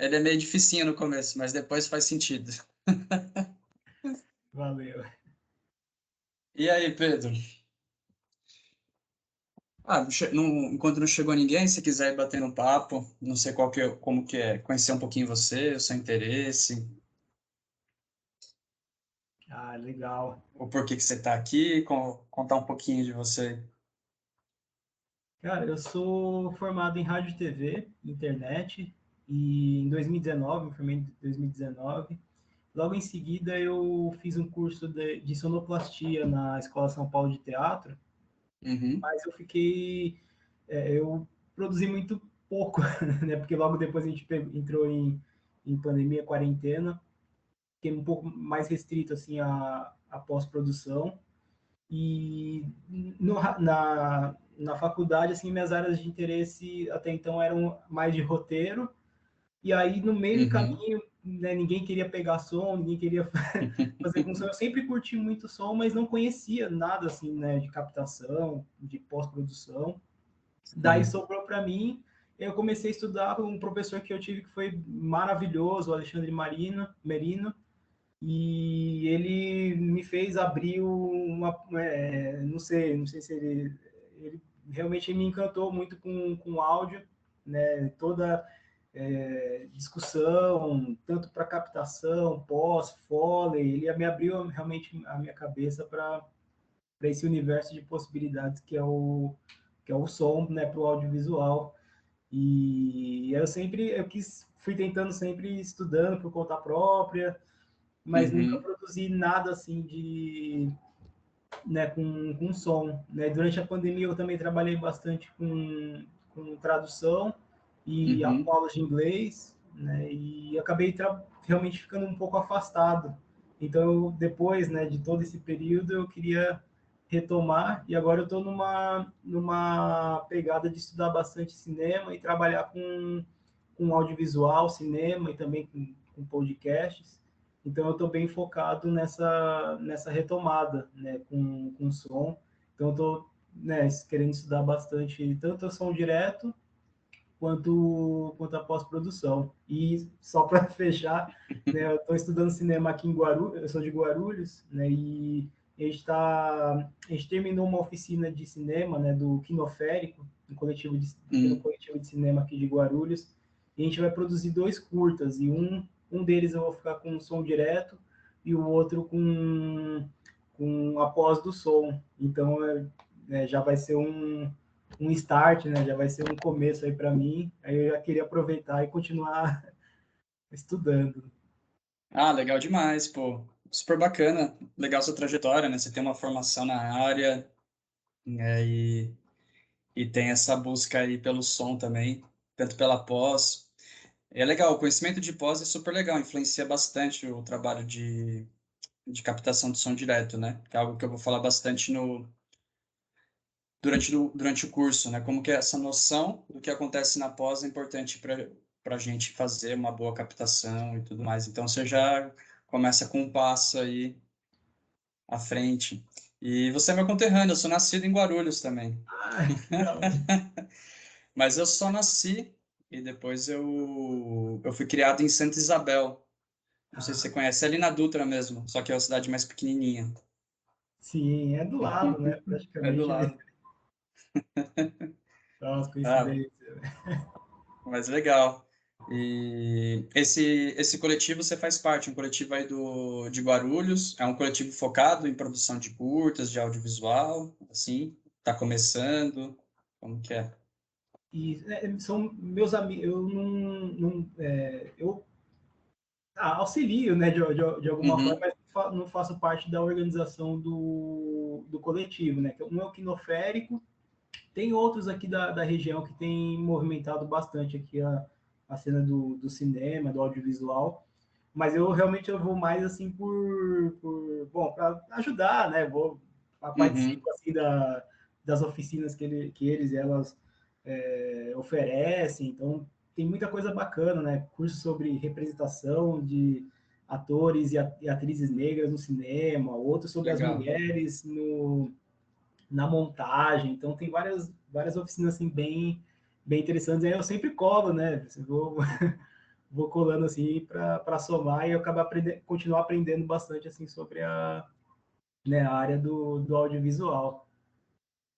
Ele é meio dificinho no começo, mas depois faz sentido. Valeu. E aí, Pedro? Enquanto não chegou ninguém, se quiser ir batendo um papo, não sei como que é, conhecer um pouquinho você, o seu interesse, Ah, legal. o porquê que você está aqui, contar um pouquinho de você. Cara, eu sou formado em rádio e TV, internet, e em 2019, me formei em 2019. Logo em seguida, eu fiz um curso de sonoplastia na Escola São Paulo de Teatro, Uhum, mas eu produzi muito pouco, né? Porque logo depois a gente entrou em pandemia, quarentena, fiquei um pouco mais restrito assim a pós-produção. E na faculdade, assim, minhas áreas de interesse até então eram mais de roteiro. E aí, no meio do uhum, caminho, né, ninguém queria pegar som, ninguém queria fazer com som. Eu sempre curti muito som, mas não conhecia nada, assim, né, de captação, de pós-produção. Daí sim. sobrou para mim. Eu comecei a estudar com um professor que eu tive que foi maravilhoso, o Alexandre Merino, e ele me fez abrir não sei se ele realmente me encantou muito com áudio, né? Toda discussão, tanto para captação, pós, Foley, ele me abriu realmente a minha cabeça para esse universo de possibilidades que é o som, né, para o audiovisual. E fui tentando sempre estudando por conta própria, mas nunca Uhum, produzi nada assim né, com som. Né? Durante a pandemia eu também trabalhei bastante com tradução e com uhum, aulas de inglês, né? E acabei realmente ficando um pouco afastado. Então, depois, né, de todo esse período, eu queria retomar e agora eu estou numa pegada de estudar bastante cinema e trabalhar com audiovisual, cinema e também com podcasts. Então eu estou bem focado nessa retomada, né, com som. Então eu estou, né, querendo estudar bastante tanto o som direto quanto a pós-produção. E só para fechar, né, eu estou estudando cinema aqui em Guarulhos, eu sou de Guarulhos, né, e a gente terminou uma oficina de cinema, né, do Quinoférico, pelo uhum. coletivo de cinema aqui de Guarulhos, e a gente vai produzir dois curtas, e um deles eu vou ficar com som direto, e o outro com a pós do som. Então, já vai ser um start, né? Já vai ser um começo aí para mim. Aí eu já queria aproveitar e continuar estudando. Ah, legal demais, pô. Super bacana. Legal sua trajetória, né? Você tem uma formação na área, né? E tem essa busca aí pelo som também, tanto pela pós. É legal, o conhecimento de pós é super legal, influencia bastante o trabalho de captação de som direto, né? Que é algo que eu vou falar bastante durante o curso, né? Como que essa noção do que acontece na pós é importante para a gente fazer uma boa captação e tudo mais. Então, você já começa com um passo aí à frente. E você é meu conterrâneo, eu sou nascido em Guarulhos também. Ah, que da hora. Mas eu só nasci e depois eu fui criado em Santa Isabel. Não sei se você Ah, conhece, é ali na Dutra mesmo, só que é uma cidade mais pequenininha. sim, é do lado, né? É do Praticamente. lado. Nossa, Ah, coincidência. mas legal. E esse coletivo você faz parte, um coletivo aí de Guarulhos, é um coletivo focado em produção de curtas, de audiovisual, assim, tá começando, como que é? E são meus amigos. Eu eu auxilio, né, de alguma forma, Uhum, mas não faço parte da organização do coletivo, né? Um é o Quinoférico. Tem outros aqui da região que tem movimentado bastante aqui a cena do cinema, do audiovisual, mas eu vou mais assim bom, para ajudar, né? uhum, Participo assim das oficinas que eles e elas oferecem, então tem muita coisa bacana, né? Curso sobre representação de atores e atrizes negras no cinema, outro sobre as legal. mulheres na montagem. Então tem várias oficinas assim bem interessantes. Aí eu sempre colo, né? vou colando assim para somar e eu acabar continuar aprendendo bastante assim sobre né, a área do audiovisual.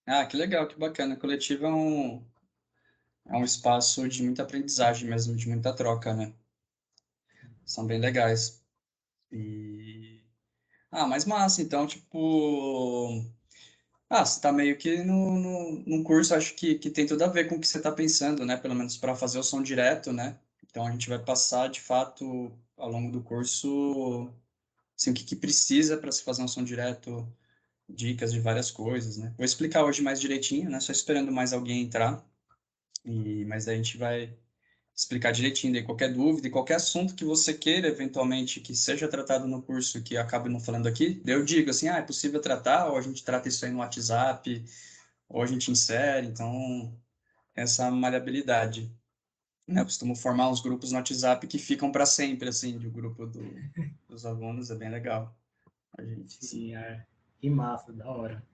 Ah, que legal, que bacana. Coletivo é um espaço de muita aprendizagem mesmo, de muita troca, né? São bem legais. E... Ah, mas massa, então, tipo... Ah, você tá meio que num curso, acho que tem tudo a ver com o que você tá pensando, né? Pelo menos para fazer o som direto, né? Então a gente vai passar, de fato, ao longo do curso, assim, o que precisa para se fazer um som direto, dicas de várias coisas, né? Vou explicar hoje mais direitinho, né? Só esperando mais alguém entrar, mas daí a gente vai explicar direitinho, daí qualquer dúvida e qualquer assunto que você queira, eventualmente, que seja tratado no curso que eu acabe não falando aqui, daí eu digo assim, é possível tratar, ou a gente trata isso aí no WhatsApp, ou a gente insere, então, essa maleabilidade. Né? Eu costumo formar uns grupos no WhatsApp que ficam para sempre, assim, do grupo dos alunos, é bem legal. A gente, assim. Sim, que massa, da hora.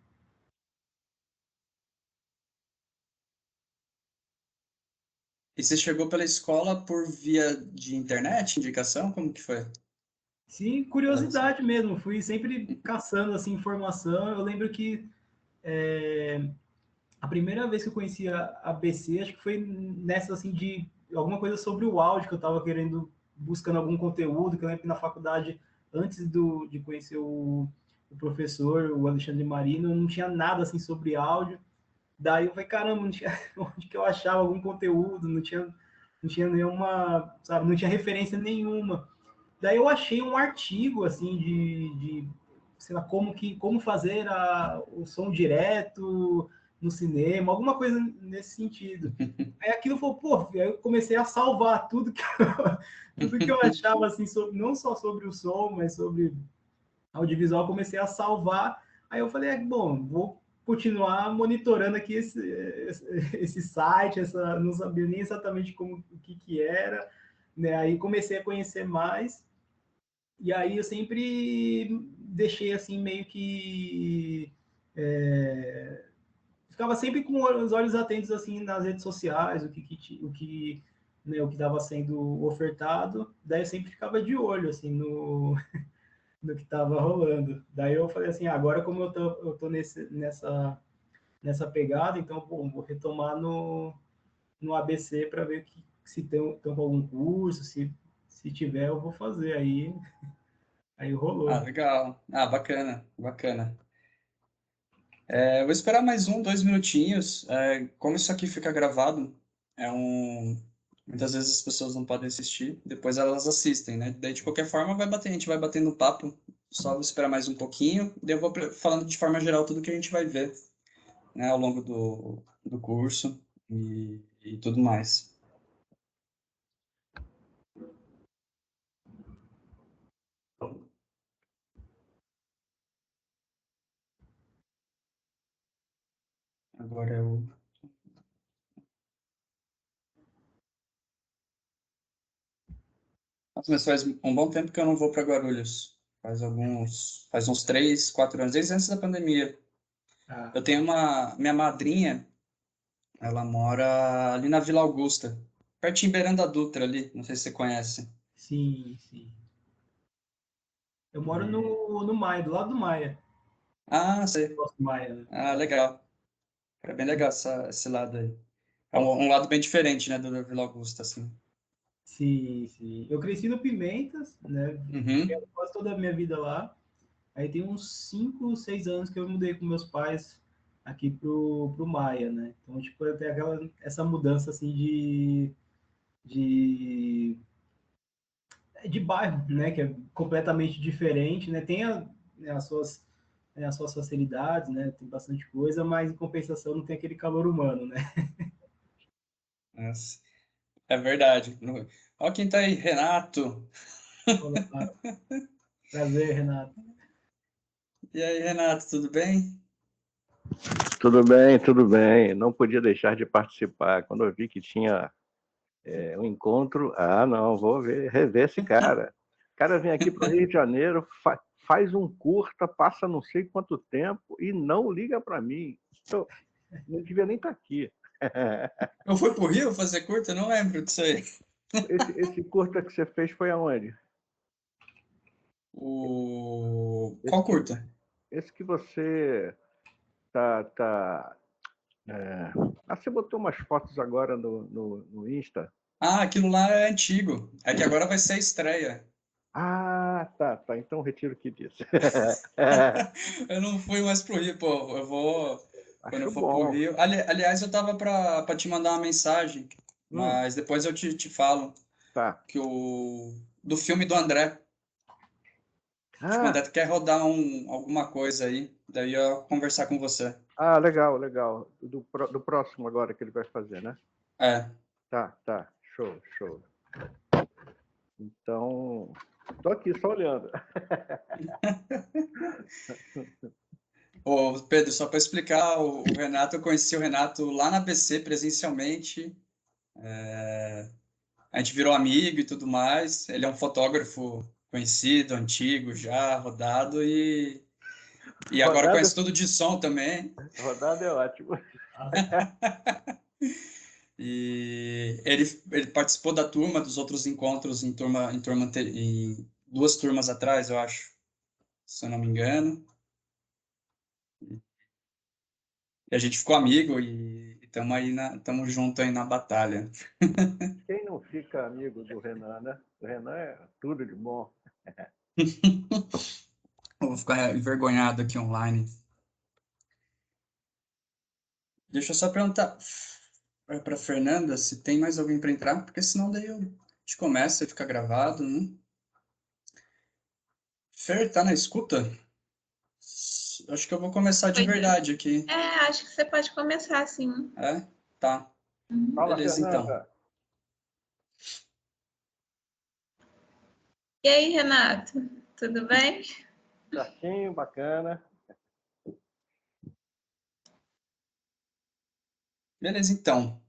E você chegou pela escola por via de internet, indicação? Como que foi? Sim, curiosidade mesmo, fui sempre caçando assim informação. Eu lembro que a primeira vez que eu conheci a ABC, acho que foi nessa assim de alguma coisa sobre o áudio que eu estava querendo buscando algum conteúdo, que eu lembro que na faculdade antes de conhecer o professor, o Alexandre Marino, não tinha nada assim sobre áudio. Daí eu falei, caramba, não tinha, onde que eu achava algum conteúdo, não tinha nenhuma, sabe, não tinha referência nenhuma. Daí eu achei um artigo assim de sei lá como fazer o som direto no cinema, alguma coisa nesse sentido. Aí aquilo falou, pô, aí eu comecei a salvar tudo que tudo que eu achava assim sobre, não só sobre o som, mas sobre audiovisual, comecei a salvar. Aí eu falei, bom, vou continuar monitorando aqui esse site, não sabia nem exatamente o que era, né? Aí comecei a conhecer mais e aí eu sempre deixei assim meio que ficava sempre com os olhos atentos assim nas redes sociais, né, o que estava sendo ofertado. Daí eu sempre ficava de olho assim no que estava rolando. Daí eu falei assim, agora como eu tô nessa pegada, então bom, vou retomar no ABC para ver se estão com algum curso, se tiver eu vou fazer. Aí Ah, rolou. legal. Ah, bacana, bacana. Eu vou esperar mais 2 minutinhos. Como isso aqui fica gravado, é um... muitas vezes as pessoas não podem assistir, depois elas assistem, né? Daí, de qualquer forma, a gente vai batendo papo. Só vou esperar mais um pouquinho, daí eu vou falando de forma geral tudo que a gente vai ver, né, ao longo do curso e tudo mais. Agora eu... Nossa, mas faz um bom tempo que eu não vou para Guarulhos. Faz uns 3, 4 anos, desde antes da pandemia. Ah, Eu tenho minha madrinha, ela mora ali na Vila Augusta, pertinho beirando a Dutra ali, não sei se você conhece. sim, sim. Eu moro E... no Maia, do lado do Maia. Ah, sei. Gosto do Maia, né? Ah, legal. É bem legal esse lado aí. É um lado bem diferente, né, do da Vila Augusta, assim. Sim, sim. Eu cresci no Pimentas, né? Vivi Uhum. quase toda a minha vida lá. Aí tem uns 5, 6 anos que eu mudei com meus pais aqui pro Maia, né? Então, tipo, até essa mudança, assim, de, de bairro, né? Que é completamente diferente, né? Tem né, as suas facilidades, né? Tem bastante coisa, mas em compensação não tem aquele calor humano, né? Nossa, é verdade. Olha quem tá aí, Renato. Olá, prazer, Renato. E aí, Renato, tudo bem? Tudo bem, tudo bem. Não podia deixar de participar. Quando eu vi que tinha um encontro, não, vou rever esse cara. O cara vem aqui para o Rio de Janeiro, faz um curta, passa não sei quanto tempo e não liga para mim. Eu não devia nem estar aqui. Eu fui pro Rio fazer curta? Eu não lembro disso aí. Esse curta que você fez foi aonde? Qual curta? Esse que você tá você botou umas fotos agora no Insta. Ah, aquilo lá é antigo. É que agora vai ser a estreia. Ah, tá. Então retiro o que disse. Eu não fui mais pro Rio, pô. Eu vou. Quando eu Acho for pro bom. Rio. Aliás, eu tava pra te mandar uma mensagem, mas depois eu te falo Tá. que do filme do André. Acho que o André quer rodar alguma coisa aí. Daí eu ia conversar com você. Legal. Do próximo agora que ele vai fazer, né? É. Tá. Show. Então, tô aqui só olhando. Ô, Pedro, só para explicar, o Renato, eu conheci o Renato lá na BC presencialmente. A gente virou amigo e tudo mais. Ele é um fotógrafo conhecido, antigo já, rodado e agora Rodada, conhece tudo de som também. rodada é ótimo. E ele participou da turma, dos outros encontros em duas turmas atrás, eu acho, se eu não me engano. E a gente ficou amigo e estamos junto aí na batalha. Quem não fica amigo do Renan, né? O Renan é tudo de bom. Eu vou ficar envergonhado aqui online. Deixa eu só perguntar para Fernanda se tem mais alguém para entrar, porque senão daí a gente começa e fica gravado, né? Fer, tá na escuta? Acho que eu vou começar de Oi. verdade aqui. Acho que você pode começar assim. É? Tá. Fala, Beleza, então. Fernanda. E aí, Renato, tudo bem? Certinho, bacana. Beleza, então.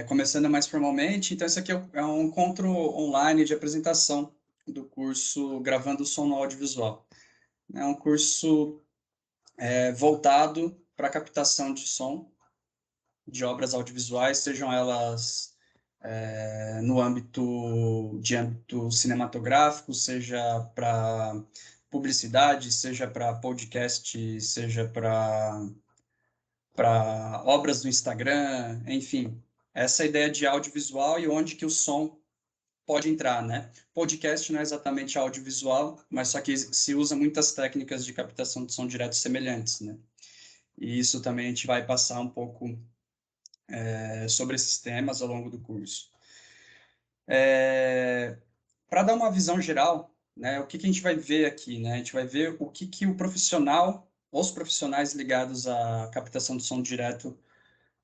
Começando mais formalmente, então esse aqui é um encontro online de apresentação do curso Gravando Som no Audiovisual. É um curso voltado para captação de som de obras audiovisuais, sejam elas no âmbito cinematográfico, seja para publicidade, seja para podcast, seja para obras do Instagram, enfim, essa ideia de audiovisual e onde que o som pode entrar, né? Podcast não é exatamente audiovisual, mas só que se usa muitas técnicas de captação de som direto semelhantes, né? E isso também a gente vai passar um pouco sobre esses temas ao longo do curso. Para dar uma visão geral, né, o que a gente vai ver aqui, né? A gente vai ver o que os profissionais ligados à captação de som direto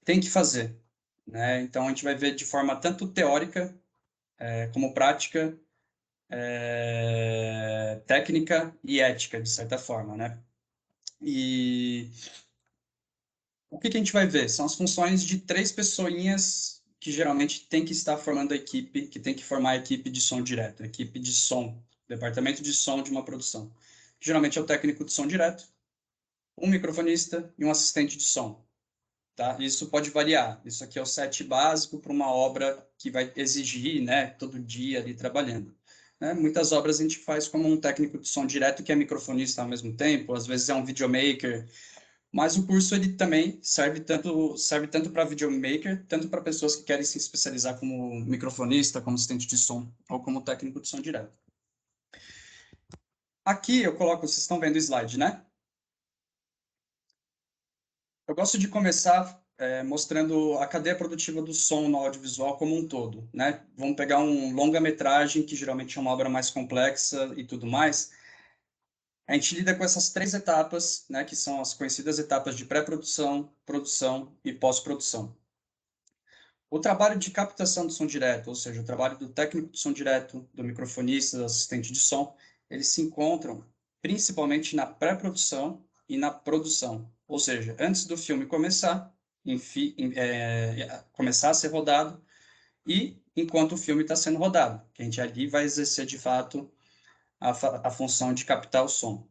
têm que fazer, né? Então a gente vai ver de forma tanto teórica como prática, técnica e ética, de certa forma, né? E o que a gente vai ver? São as funções de três pessoinhas que geralmente tem que estar formando a equipe, que tem que formar a equipe de som direto, a equipe de som, departamento de som de uma produção. Geralmente é o técnico de som direto, um microfonista e um assistente de som. Tá? Isso pode variar. Isso aqui é o set básico para uma obra que vai exigir, né, todo dia ali trabalhando. Né? Muitas obras a gente faz como um técnico de som direto que é microfonista ao mesmo tempo, às vezes é um videomaker, mas o curso ele também serve tanto para videomaker, tanto para pessoas que querem se especializar como microfonista, como assistente de som ou como técnico de som direto. Aqui eu coloco, vocês estão vendo o slide, né? Eu gosto de começar mostrando a cadeia produtiva do som no audiovisual como um todo, né? Vamos pegar um longa-metragem, que geralmente é uma obra mais complexa e tudo mais. A gente lida com essas três etapas, né, que são as conhecidas etapas de pré-produção, produção e pós-produção. O trabalho de captação do som direto, ou seja, o trabalho do técnico de som direto, do microfonista, do assistente de som, eles se encontram principalmente na pré-produção e na produção. Ou seja, antes do filme começar, começar a ser rodado e enquanto o filme está sendo rodado, que a gente ali vai exercer de fato a função de captar o som.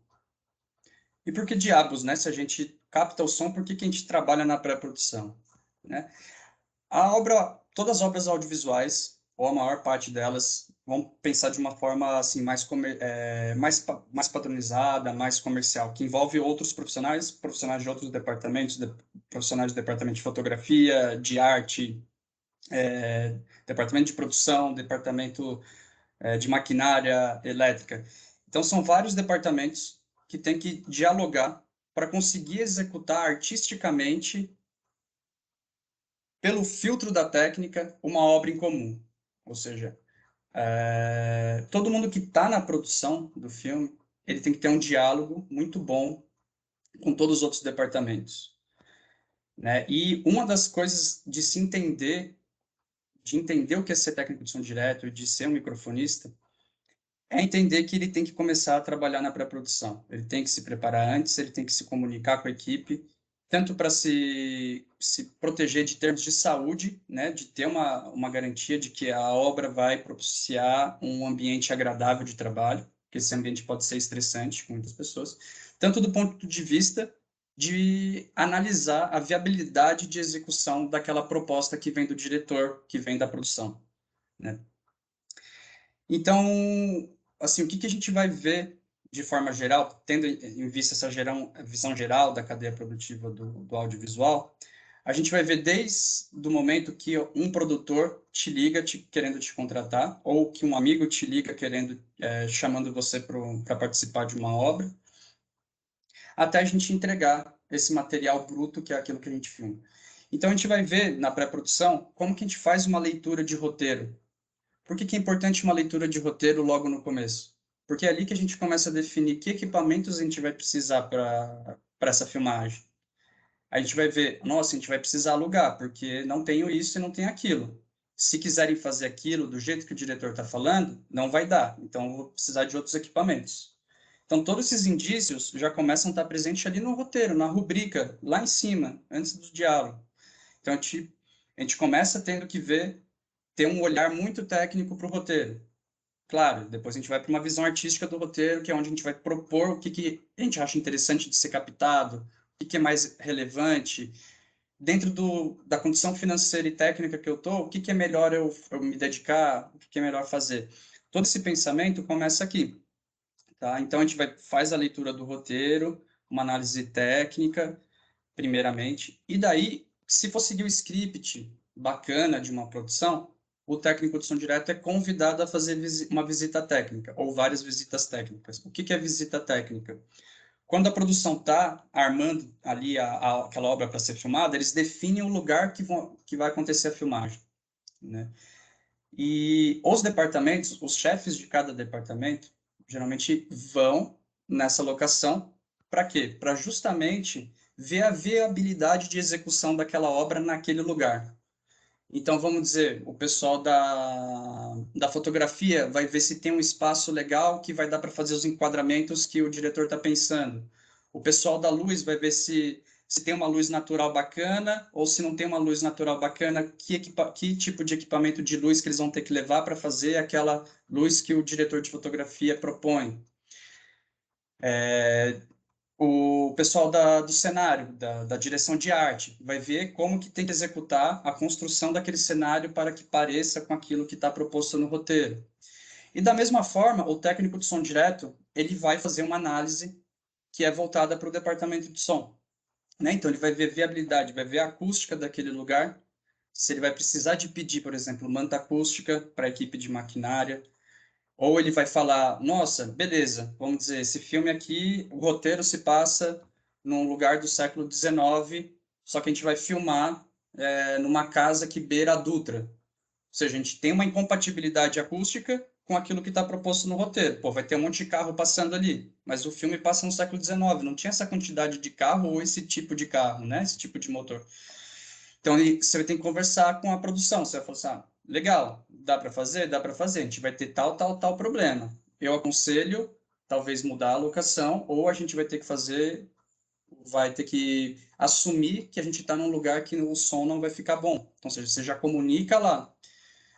E por que diabos, né? Se a gente capta o som, por que a gente trabalha na pré-produção, né? A obra, todas as obras audiovisuais, ou a maior parte delas, vão pensar de uma forma assim mais padronizada, mais comercial, que envolve outros profissionais, profissionais de outros departamentos, profissionais do departamento de fotografia, de arte, departamento de produção, departamento de maquinária elétrica. Então, são vários departamentos que têm que dialogar para conseguir executar artisticamente, pelo filtro da técnica, uma obra em comum. Ou seja, todo mundo que está na produção do filme, ele tem que ter um diálogo muito bom com todos os outros departamentos, né? E uma das coisas de se entender, de entender o que é ser técnico de som direto e de ser um microfonista, é entender que ele tem que começar a trabalhar na pré-produção. Ele tem que se preparar antes, ele tem que se comunicar com a equipe, tanto para se proteger de termos de saúde, né, de ter uma garantia de que a obra vai propiciar um ambiente agradável de trabalho, porque esse ambiente pode ser estressante com muitas pessoas, tanto do ponto de vista de analisar a viabilidade de execução daquela proposta que vem do diretor, que vem da produção, né? Então, assim, o que a gente vai ver de forma geral, tendo em vista essa visão geral da cadeia produtiva do audiovisual, a gente vai ver desde o momento que um produtor te liga querendo te contratar, ou que um amigo te liga chamando você para participar de uma obra, até a gente entregar esse material bruto, que é aquilo que a gente filma. Então, a gente vai ver na pré-produção como que a gente faz uma leitura de roteiro. Por que é importante uma leitura de roteiro logo no começo? Porque é ali que a gente começa a definir que equipamentos a gente vai precisar para essa filmagem. A gente vai ver, nossa, a gente vai precisar alugar, porque não tenho isso e não tenho aquilo. Se quiserem fazer aquilo do jeito que o diretor está falando, não vai dar. Então, eu vou precisar de outros equipamentos. Então, todos esses indícios já começam a estar presentes ali no roteiro, na rubrica, lá em cima, antes do diálogo. Então, a gente começa tendo que ter um olhar muito técnico para o roteiro. Claro, depois a gente vai para uma visão artística do roteiro, que é onde a gente vai propor o que a gente acha interessante de ser captado, o que é mais relevante. Dentro da condição financeira e técnica que eu estou, o que é melhor eu me dedicar, o que é melhor fazer. Todo esse pensamento começa aqui. Tá? Então, a gente faz a leitura do roteiro, uma análise técnica, primeiramente, e daí, se for seguir o script bacana de uma produção, o técnico de som direto é convidado a fazer uma visita técnica, ou várias visitas técnicas. O que é visita técnica? Quando a produção está armando ali aquela obra para ser filmada, eles definem o lugar que vai acontecer a filmagem, né? E os departamentos, os chefes de cada departamento, geralmente vão nessa locação para quê? Para justamente ver a viabilidade de execução daquela obra naquele lugar. Então, vamos dizer, o pessoal da fotografia vai ver se tem um espaço legal que vai dar para fazer os enquadramentos que o diretor está pensando. O pessoal da luz vai ver se tem uma luz natural bacana ou se não tem uma luz natural bacana, que tipo de equipamento de luz que eles vão ter que levar para fazer aquela luz que o diretor de fotografia propõe. O pessoal do cenário, da direção de arte, vai ver como que tem que executar a construção daquele cenário para que pareça com aquilo que está proposto no roteiro. E da mesma forma, o técnico de som direto, ele vai fazer uma análise que é voltada para o departamento de som, né? Então, ele vai ver viabilidade, vai ver a acústica daquele lugar, se ele vai precisar de pedir, por exemplo, manta acústica para a equipe de maquinária, ou ele vai falar, nossa, beleza, vamos dizer, esse filme aqui, o roteiro se passa num lugar do século XIX, só que a gente vai filmar numa casa que beira a Dutra. Ou seja, a gente tem uma incompatibilidade acústica com aquilo que está proposto no roteiro. Pô, vai ter um monte de carro passando ali, mas o filme passa no século XIX, não tinha essa quantidade de carro ou esse tipo de carro, né? Esse tipo de motor. Então, você vai ter que conversar com a produção. Você vai falar assim, legal, dá para fazer? Dá para fazer. A gente vai ter tal problema. Eu aconselho, talvez, mudar a locação, ou a gente vai ter que assumir que a gente está num lugar que o som não vai ficar bom. Então, ou seja, você já comunica lá.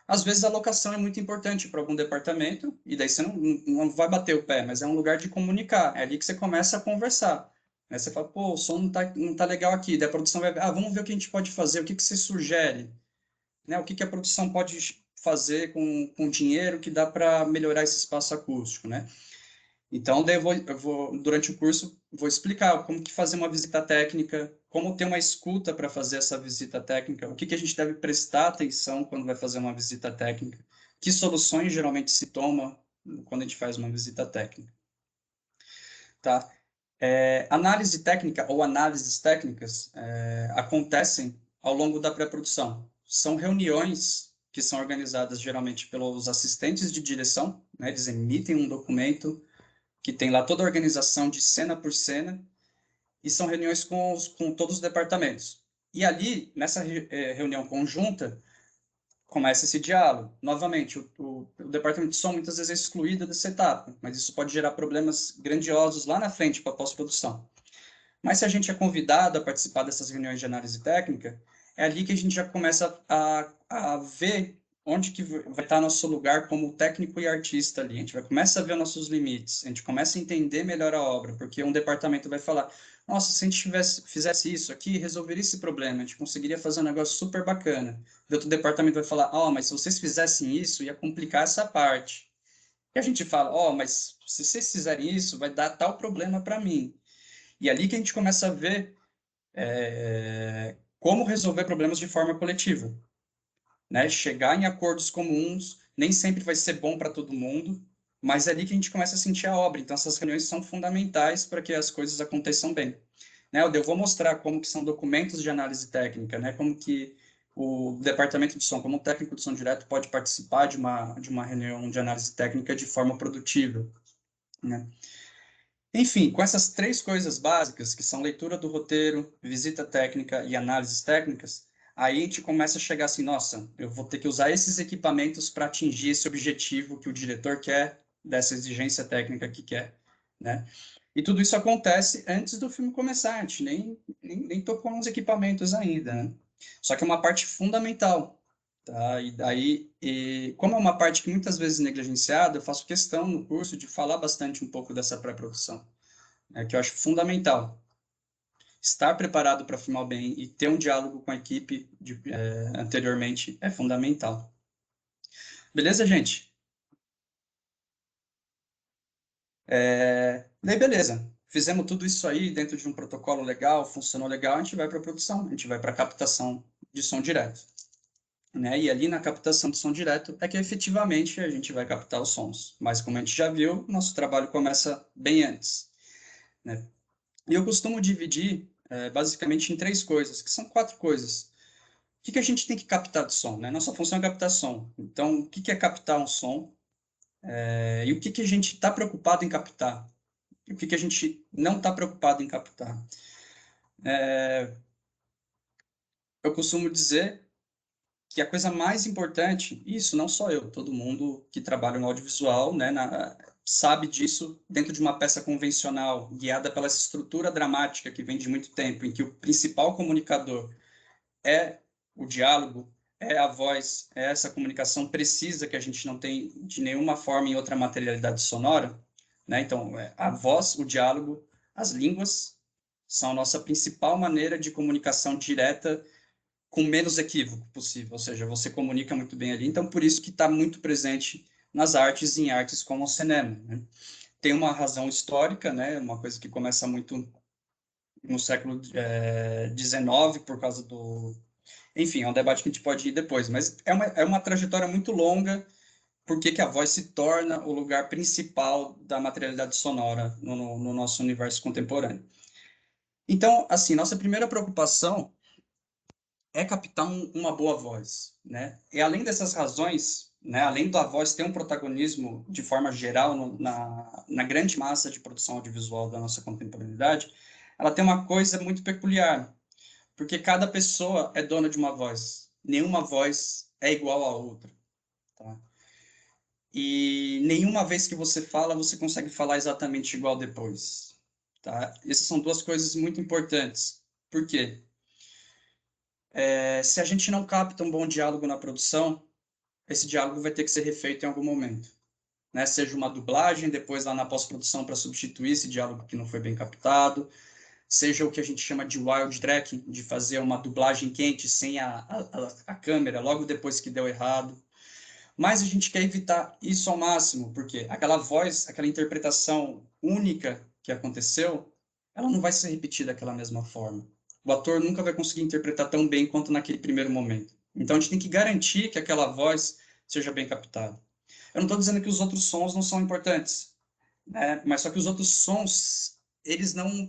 Às vezes, a locação é muito importante para algum departamento, e daí você não vai bater o pé, mas é um lugar de comunicar. É ali que você começa a conversar. Aí você fala, pô, o som não tá legal aqui. Daí a produção vai, vamos ver o que a gente pode fazer, o que você sugere? né? O que que a produção pode fazer com dinheiro que dá para melhorar esse espaço acústico, né? Então, daí durante o curso, vou explicar como que fazer uma visita técnica, como ter uma escuta para fazer essa visita técnica, o que que a gente deve prestar atenção quando vai fazer uma visita técnica, que soluções geralmente se toma quando a gente faz uma visita técnica. Tá? Análise técnica ou análises técnicas acontecem ao longo da pré-produção. São reuniões que são organizadas geralmente pelos assistentes de direção, né? Eles emitem um documento que tem lá toda a organização de cena por cena, e são reuniões com todos os departamentos. E ali, nessa reunião conjunta, começa esse diálogo. Novamente, o departamento de som muitas vezes é excluído dessa etapa, mas isso pode gerar problemas grandiosos lá na frente para a pós-produção. Mas se a gente é convidado a participar dessas reuniões de análise técnica, é ali que a gente já começa a ver onde que vai estar nosso lugar como técnico e artista ali. A gente começa a ver nossos limites, a gente começa a entender melhor a obra, porque um departamento vai falar, nossa, se a gente fizesse isso aqui, resolveria esse problema, a gente conseguiria fazer um negócio super bacana. E outro departamento vai falar, mas se vocês fizessem isso, ia complicar essa parte. E a gente fala, mas se vocês fizerem isso, vai dar tal problema para mim. E ali que a gente começa a ver como resolver problemas de forma coletiva, né? Chegar em acordos comuns, nem sempre vai ser bom para todo mundo, mas é ali que a gente começa a sentir a obra. Então, essas reuniões são fundamentais para que as coisas aconteçam bem. Né? Eu vou mostrar como que são documentos de análise técnica, né? Como que o departamento de som, como técnico de som direto, pode participar de uma reunião de análise técnica de forma produtiva, né? Enfim, com essas três coisas básicas, que são leitura do roteiro, visita técnica e análises técnicas, aí a gente começa a chegar assim, nossa, eu vou ter que usar esses equipamentos para atingir esse objetivo que o diretor quer, dessa exigência técnica que quer, né? E tudo isso acontece antes do filme começar, a gente nem tocou nos equipamentos ainda, né? Só que é uma parte fundamental, tá? E daí, como é uma parte que muitas vezes é negligenciada, eu faço questão no curso de falar bastante um pouco dessa pré-produção, né, que eu acho fundamental. Estar preparado para filmar bem e ter um diálogo com a equipe anteriormente é fundamental. Beleza, gente? Daí, beleza. Fizemos tudo isso aí dentro de um protocolo legal, funcionou legal, a gente vai para a produção, a gente vai para a captação de som direto. Né? E ali na captação de som direto é que efetivamente a gente vai captar os sons. Mas como a gente já viu, nosso trabalho começa bem antes. Né? E eu costumo dividir basicamente em três coisas, que são quatro coisas. O que a gente tem que captar de som? Né? Nossa função é captar som. Então, o que é captar um som? E o que a gente está preocupado em captar? E o que a gente não está preocupado em captar? Eu costumo dizer que a coisa mais importante, isso não só eu, todo mundo que trabalha no audiovisual, né, sabe disso dentro de uma peça convencional, guiada pela estrutura dramática que vem de muito tempo, em que o principal comunicador é o diálogo, é a voz, é essa comunicação precisa que a gente não tem de nenhuma forma em outra materialidade sonora, né? Então, a voz, o diálogo, as línguas são a nossa principal maneira de comunicação direta com menos equívoco possível, ou seja, você comunica muito bem ali, então por isso que está muito presente nas artes e em artes como o cinema, né? Tem uma razão histórica, né? Uma coisa que começa muito no século XIX, por causa do... Enfim, é um debate que a gente pode ir depois, mas é uma trajetória muito longa, porque que a voz se torna o lugar principal da materialidade sonora no nosso universo contemporâneo. Então, assim, nossa primeira preocupação é captar uma boa voz, né? E além dessas razões, né, além da voz ter um protagonismo de forma geral na grande massa de produção audiovisual da nossa contemporaneidade, ela tem uma coisa muito peculiar, porque cada pessoa é dona de uma voz. Nenhuma voz é igual à outra, tá? E nenhuma vez que você fala, você consegue falar exatamente igual depois, tá? Essas são duas coisas muito importantes. Por quê? Se a gente não capta um bom diálogo na produção, esse diálogo vai ter que ser refeito em algum momento, né? Seja uma dublagem, depois lá na pós-produção para substituir esse diálogo que não foi bem captado, seja o que a gente chama de wild tracking, de fazer uma dublagem quente sem a câmera, logo depois que deu errado. Mas a gente quer evitar isso ao máximo, porque aquela voz, aquela interpretação única que aconteceu, ela não vai ser repetida daquela mesma forma. O ator nunca vai conseguir interpretar tão bem quanto naquele primeiro momento. Então a gente tem que garantir que aquela voz seja bem captada. Eu não estou dizendo que os outros sons não são importantes, né? Mas só que os outros sons, eles não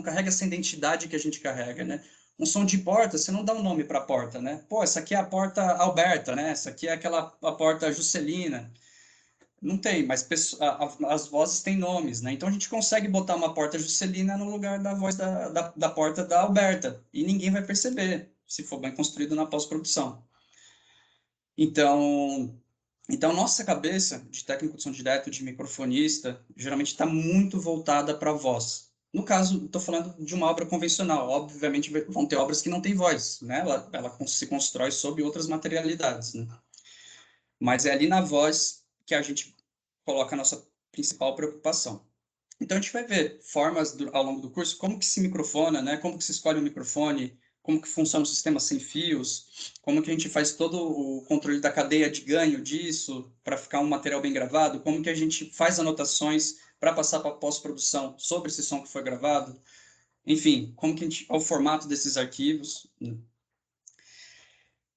carregam essa identidade que a gente carrega, né? Um som de porta, você não dá um nome para a porta, né? Pô, essa aqui é a porta Alberta, né? Essa aqui é a porta Juscelina. Não tem, mas as vozes têm nomes, né? Então a gente consegue botar uma porta Juscelina no lugar da voz da porta da Alberta, e ninguém vai perceber, se for bem construído na pós-produção. Então, nossa cabeça de técnico de som direto, de microfonista, geralmente está muito voltada para a voz. No caso, estou falando de uma obra convencional. Obviamente, vão ter obras que não têm voz, né? Ela se constrói sob outras materialidades, né? Mas é ali na voz que a gente coloca a nossa principal preocupação. Então, a gente vai ver formas ao longo do curso, como que se microfona, né? Como que se escolhe o microfone, como que funciona o sistema sem fios, como que a gente faz todo o controle da cadeia de ganho disso, para ficar um material bem gravado, como que a gente faz anotações para passar para a pós-produção sobre esse som que foi gravado, enfim, como que é o formato desses arquivos.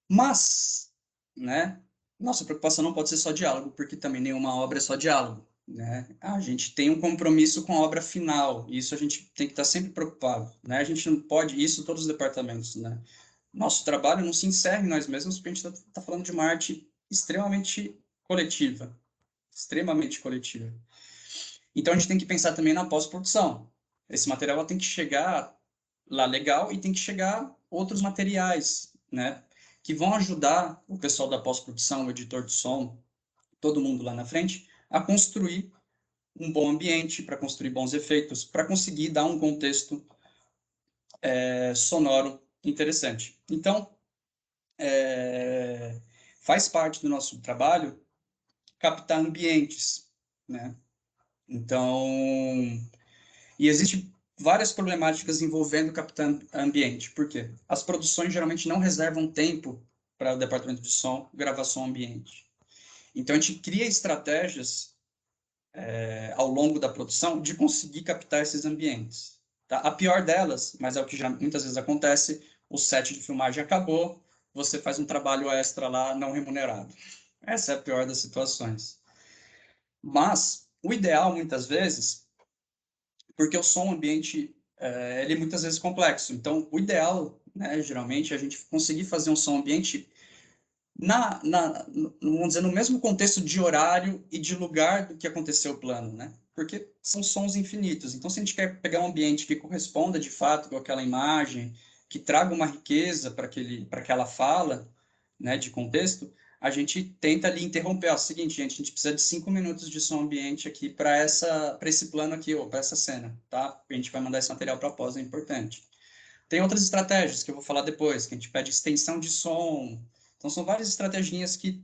Mas, né, nossa preocupação não pode ser só diálogo, porque também nenhuma obra é só diálogo, né? A gente tem um compromisso com a obra final, e isso a gente tem que estar sempre preocupado, né? A gente não pode, isso todos os departamentos, né? Nosso trabalho não se encerra em nós mesmos, porque a gente está falando de uma arte extremamente coletiva. Então a gente tem que pensar também na pós-produção. Esse material tem que chegar lá legal e tem que chegar outros materiais, né? Que vão ajudar o pessoal da pós-produção, o editor de som, todo mundo lá na frente, a construir um bom ambiente, para construir bons efeitos, para conseguir dar um contexto sonoro interessante. Então, faz parte do nosso trabalho captar ambientes, né? Então, e existe várias problemáticas envolvendo captar ambiente. Por quê? As produções geralmente não reservam tempo para o departamento de som gravar som ambiente. Então, a gente cria estratégias ao longo da produção de conseguir captar esses ambientes. Tá? A pior delas, mas é o que já muitas vezes acontece, o set de filmagem acabou, você faz um trabalho extra lá não remunerado. Essa é a pior das situações. Mas o ideal, muitas vezes, porque o som ambiente ele é muitas vezes complexo. Então, o ideal, né, geralmente, é a gente conseguir fazer um som ambiente vamos dizer, no mesmo contexto de horário e de lugar do que aconteceu o plano, né? Porque são sons infinitos. Então, se a gente quer pegar um ambiente que corresponda de fato com aquela imagem, que traga uma riqueza para aquela fala, né, de contexto, a gente tenta ali interromper. Ó, seguinte, gente, a gente precisa de 5 minutos de som ambiente aqui para esse plano aqui, ou para essa cena, tá? A gente vai mandar esse material para pós, é importante. Tem outras estratégias que eu vou falar depois, que a gente pede extensão de som. Então, são várias estratégias que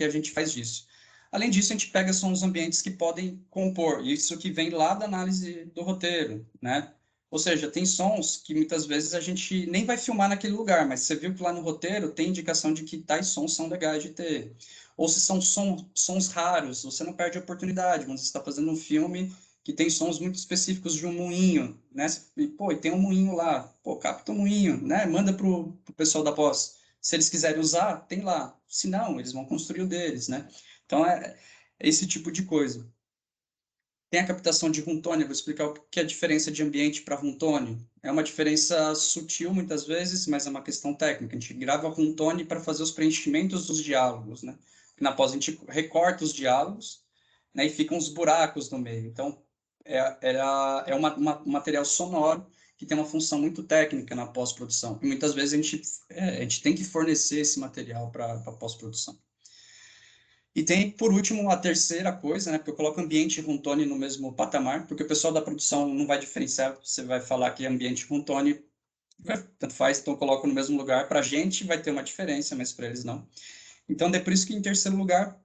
a gente faz disso. Além disso, a gente pega sons ambientes que podem compor, isso que vem lá da análise do roteiro, né? Ou seja, tem sons que muitas vezes a gente nem vai filmar naquele lugar, mas você viu que lá no roteiro tem indicação de que tais sons são legais de ter. Ou se são sons raros, você não perde a oportunidade. Quando você está fazendo um filme que tem sons muito específicos de um moinho, né? E, pô, e tem um moinho lá, pô, capta o moinho, né? Manda pro pessoal da pós. Se eles quiserem usar, tem lá. Se não, eles vão construir o deles, né? Então, é esse tipo de coisa. Tem a captação de room tone, eu vou explicar o que é a diferença de ambiente para room tone. É uma diferença sutil, muitas vezes, mas é uma questão técnica. A gente grava room tone para fazer os preenchimentos dos diálogos, né? Na pós, a gente recorta os diálogos, né? E ficam os buracos no meio. Então, é um material sonoro que tem uma função muito técnica na pós-produção. E muitas vezes a gente tem que fornecer esse material para a pós-produção. E tem, por último, a terceira coisa, né? Porque eu coloco ambiente e room tone no mesmo patamar, porque o pessoal da produção não vai diferenciar, você vai falar que ambiente e room tone, tanto faz, então eu coloco no mesmo lugar. Para a gente vai ter uma diferença, mas para eles não. Então, é por isso que em terceiro lugar,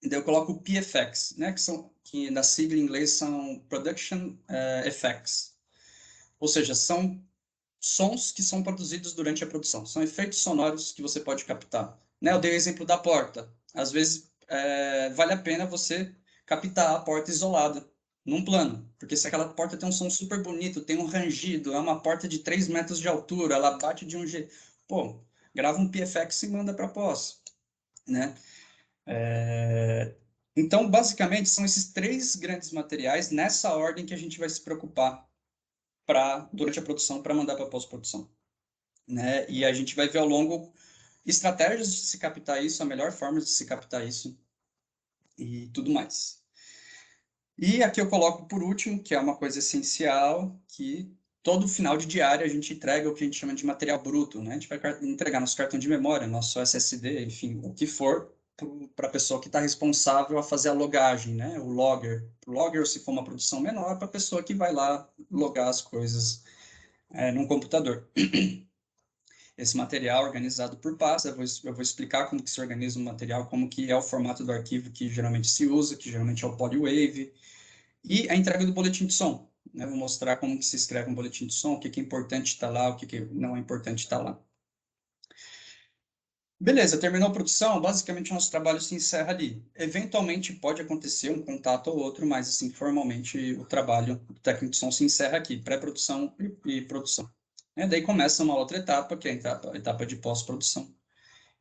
eu coloco o PFX, né? Que na sigla em inglês são Production Effects. Ou seja, são sons que são produzidos durante a produção, são efeitos sonoros que você pode captar. Né? Eu dei o exemplo da porta. Às vezes, vale a pena você captar a porta isolada, num plano, porque se aquela porta tem um som super bonito, tem um rangido, é uma porta de 3 metros de altura, ela bate de um jeito... Pô, grava um PFX e manda para pós, né? Então, basicamente, são esses 3 grandes materiais nessa ordem que a gente vai se preocupar durante a produção para mandar para pós-produção, né? E a gente vai ver ao longo estratégias de se captar isso, a melhor forma de se captar isso e tudo mais. E aqui eu coloco por último, que é uma coisa essencial, que todo final de diária a gente entrega o que a gente chama de material bruto, né? A gente vai entregar nosso cartão de memória, nosso SSD, enfim, o que for, para a pessoa que está responsável a fazer a logagem, né? O logger. O logger, se for uma produção menor, para a pessoa que vai lá logar as coisas num computador. Esse material organizado por pasta, eu vou explicar como que se organiza o material, como que é o formato do arquivo que geralmente se usa, que geralmente é o PolyWave, e a entrega do boletim de som. Né? Vou mostrar como que se escreve um boletim de som, o que é importante estar lá, o que não é importante estar lá. Beleza, terminou a produção, basicamente o nosso trabalho se encerra ali. Eventualmente pode acontecer um contato ou outro, mas assim, formalmente o trabalho do técnico de som se encerra aqui, pré-produção e produção. Daí começa uma outra etapa, que é a etapa de pós-produção.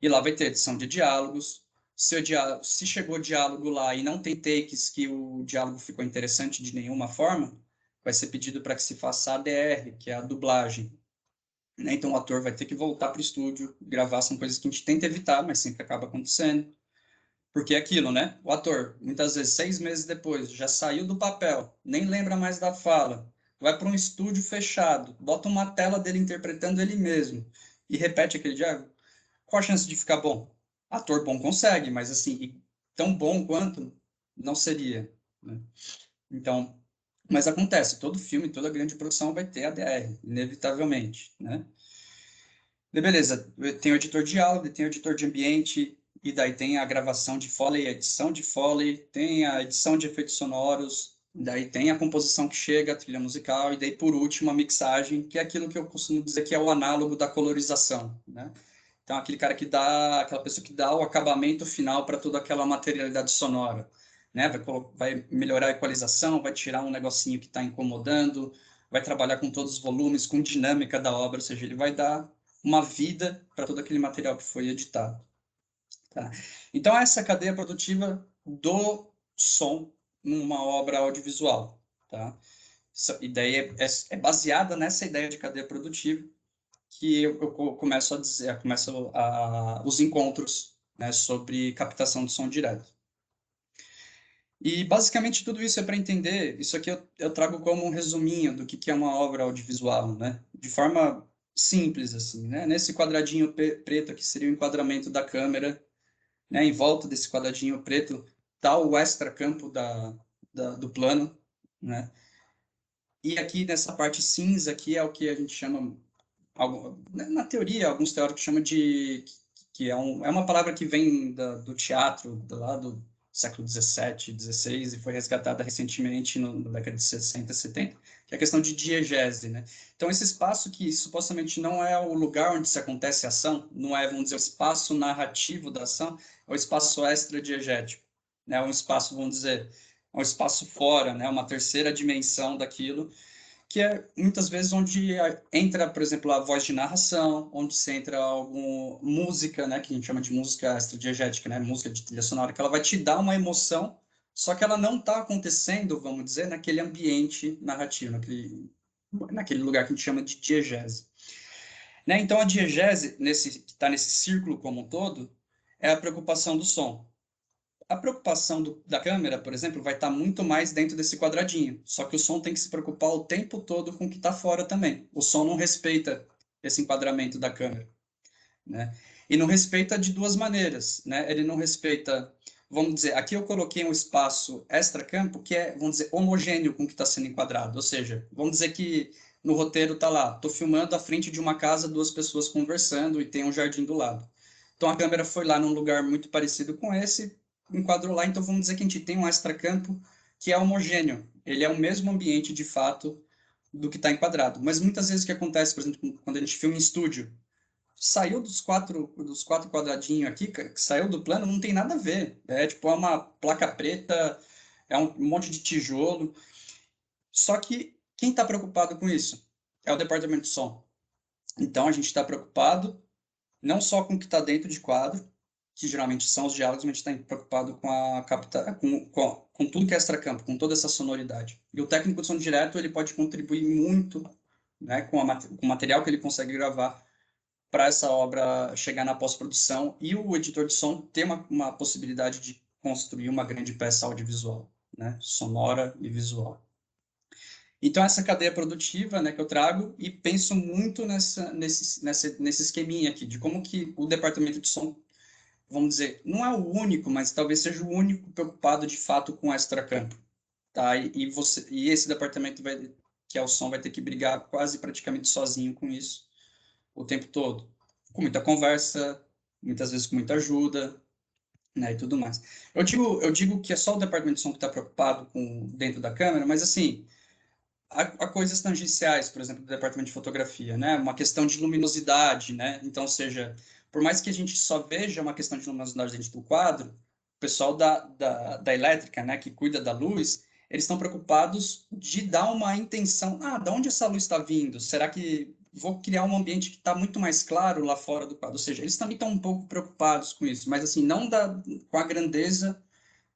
E lá vai ter edição de diálogos. Se chegou diálogo lá e não tem takes que o diálogo ficou interessante de nenhuma forma, vai ser pedido para que se faça a ADR, que é a dublagem. Então o ator vai ter que voltar para o estúdio, gravar, são coisas que a gente tenta evitar, mas sempre acaba acontecendo. Porque é aquilo, né? O ator, muitas vezes, 6 meses depois, já saiu do papel, nem lembra mais da fala, vai para um estúdio fechado, bota uma tela dele interpretando ele mesmo e repete aquele diálogo. Qual a chance de ficar bom? Ator bom consegue, mas assim, tão bom quanto não seria, né? Então, mas acontece, todo filme, toda grande produção vai ter ADR, inevitavelmente, né? E beleza, tem o editor de diálogo, tem o editor de ambiente, e daí tem a gravação de Foley, a edição de Foley, tem a edição de efeitos sonoros, daí tem a composição que chega, a trilha musical, e daí por último a mixagem, que é aquilo que eu costumo dizer que é o análogo da colorização, né? Então, aquele cara que dá, aquela pessoa que dá o acabamento final para toda aquela materialidade sonora, né? Vai melhorar a equalização, vai tirar um negocinho que está incomodando, vai trabalhar com todos os volumes, com dinâmica da obra, ou seja, ele vai dar uma vida para todo aquele material que foi editado. Tá? Então, essa é a cadeia produtiva do som numa obra audiovisual. Tá? Essa ideia é baseada nessa ideia de cadeia produtiva, que eu começo a dizer, os encontros, né, sobre captação de som direto. E basicamente tudo isso é para entender, isso aqui eu trago como um resuminho do que é uma obra audiovisual, né? De forma simples assim, né? Nesse quadradinho preto aqui seria o enquadramento da câmera, né? Em volta desse quadradinho preto está o extracampo do plano, né? E aqui nessa parte cinza aqui é o que a gente chama, na teoria, alguns teóricos chamam de que é uma palavra que vem do teatro lá do século 17, 16 e foi resgatada recentemente na década de 60, 70, que é a questão de diegese, né? Então esse espaço que supostamente não é o lugar onde se acontece a ação, não é, vamos dizer, o espaço narrativo da ação, é o espaço extradiegético, né? É um espaço, vamos dizer, é um espaço fora, né? Uma terceira dimensão daquilo, que é muitas vezes onde entra, por exemplo, a voz de narração, onde se entra alguma música, né, que a gente chama de música extradiegética, né, música de trilha sonora, que ela vai te dar uma emoção, só que ela não está acontecendo, vamos dizer, naquele ambiente narrativo, naquele lugar que a gente chama de diegese. Né? Então, a diegese, que está nesse círculo como um todo, é a preocupação do som. A preocupação da câmera, por exemplo, vai estar muito mais dentro desse quadradinho. Só que o som tem que se preocupar o tempo todo com o que está fora também. O som não respeita esse enquadramento da câmera, né? E não respeita de duas maneiras, né? Ele não respeita, vamos dizer, aqui eu coloquei um espaço extra-campo que é, vamos dizer, homogêneo com o que está sendo enquadrado. Ou seja, vamos dizer que no roteiro está lá, estou filmando à frente de uma casa, 2 pessoas conversando e tem um jardim do lado. Então a câmera foi lá num lugar muito parecido com esse, enquadrou lá, então vamos dizer que a gente tem um extracampo que é homogêneo, ele é o mesmo ambiente de fato do que está enquadrado. Mas muitas vezes o que acontece, por exemplo, quando a gente filma em estúdio, saiu dos quatro quadradinhos aqui, que saiu do plano, não tem nada a ver. É tipo, é uma placa preta, é um monte de tijolo. Só que quem está preocupado com isso? É o departamento de som. Então a gente está preocupado não só com o que está dentro de quadro, que geralmente são os diálogos, mas a gente está preocupado com com tudo que é extracampo, com toda essa sonoridade. E o técnico de som direto ele pode contribuir muito, né, com o material que ele consegue gravar para essa obra chegar na pós-produção e o editor de som ter uma possibilidade de construir uma grande peça audiovisual, né, sonora e visual. Então, essa cadeia produtiva, né, que eu trago e penso muito nesse esqueminha aqui, de como que o departamento de som, vamos dizer, não é o único, mas talvez seja o único preocupado de fato com extracampo, tá? E esse departamento que é o som vai ter que brigar quase praticamente sozinho com isso o tempo todo, com muita conversa, muitas vezes com muita ajuda, né, e tudo mais. Eu digo que é só o departamento de som que está preocupado com dentro da câmera, mas assim a coisas tangenciais, por exemplo, do departamento de fotografia, né? Uma questão de luminosidade, né? Então, seja, por mais que a gente só veja uma questão de luminosidade dentro do quadro, o pessoal da elétrica, né, que cuida da luz, eles estão preocupados de dar uma intenção. Ah, de onde essa luz está vindo? Será que vou criar um ambiente que está muito mais claro lá fora do quadro? Ou seja, eles também estão um pouco preocupados com isso, mas assim, não com a grandeza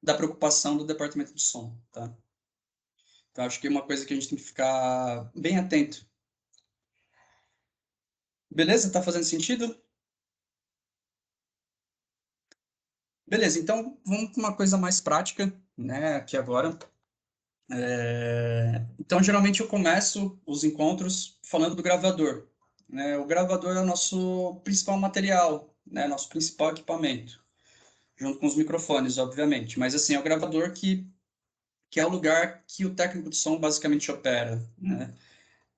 da preocupação do departamento de som, tá? Então, acho que é uma coisa que a gente tem que ficar bem atento. Beleza? Tá fazendo sentido? Beleza, então vamos para uma coisa mais prática, né, aqui agora. Então, geralmente eu começo os encontros falando do gravador, né? O gravador é o nosso principal material, né, nosso principal equipamento, junto com os microfones, obviamente. Mas, assim, é o gravador que é o lugar que o técnico de som basicamente opera, né?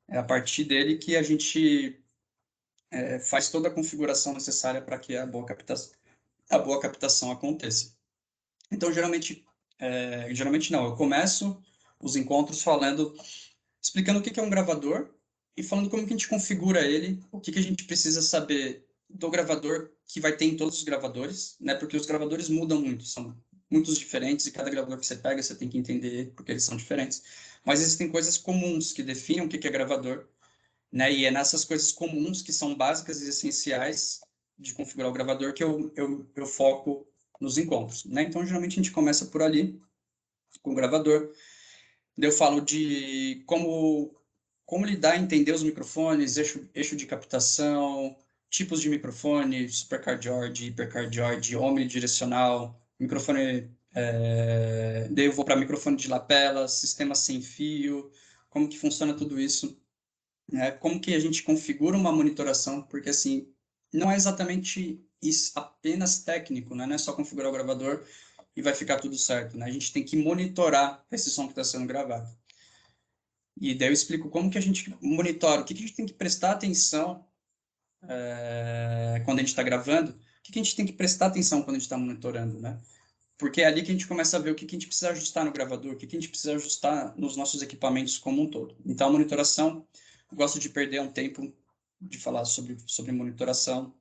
É a partir dele que a gente faz toda a configuração necessária para que a boa captação aconteça. Então, geralmente não, eu começo os encontros explicando o que é um gravador e falando como que a gente configura ele, o que a gente precisa saber do gravador que vai ter em todos os gravadores, né? Porque os gravadores mudam muito, são muitos diferentes e cada gravador que você pega você tem que entender porque eles são diferentes. Mas existem coisas comuns que definem o que é gravador, né? E é nessas coisas comuns que são básicas e essenciais de configurar o gravador que eu foco nos encontros, né? Então, geralmente a gente começa por ali, com o gravador. Daí eu falo de como lidar e entender os microfones, eixo de captação, tipos de microfone, supercardioide, hipercardioide, omnidirecional, microfone... daí eu vou para microfone de lapela, sistema sem fio, como que funciona tudo isso, né? Como que a gente configura uma monitoração, porque assim, não é exatamente isso, apenas técnico, né? Não é só configurar o gravador e vai ficar tudo certo, né? A gente tem que monitorar esse som que está sendo gravado. E daí eu explico como que a gente monitora, o que a gente tem que prestar atenção quando a gente está gravando, o que a gente tem que prestar atenção quando a gente está monitorando, né? Porque é ali que a gente começa a ver o que a gente precisa ajustar no gravador, o que a gente precisa ajustar nos nossos equipamentos como um todo. Então, a monitoração, eu gosto de perder um tempo de falar sobre monitoração.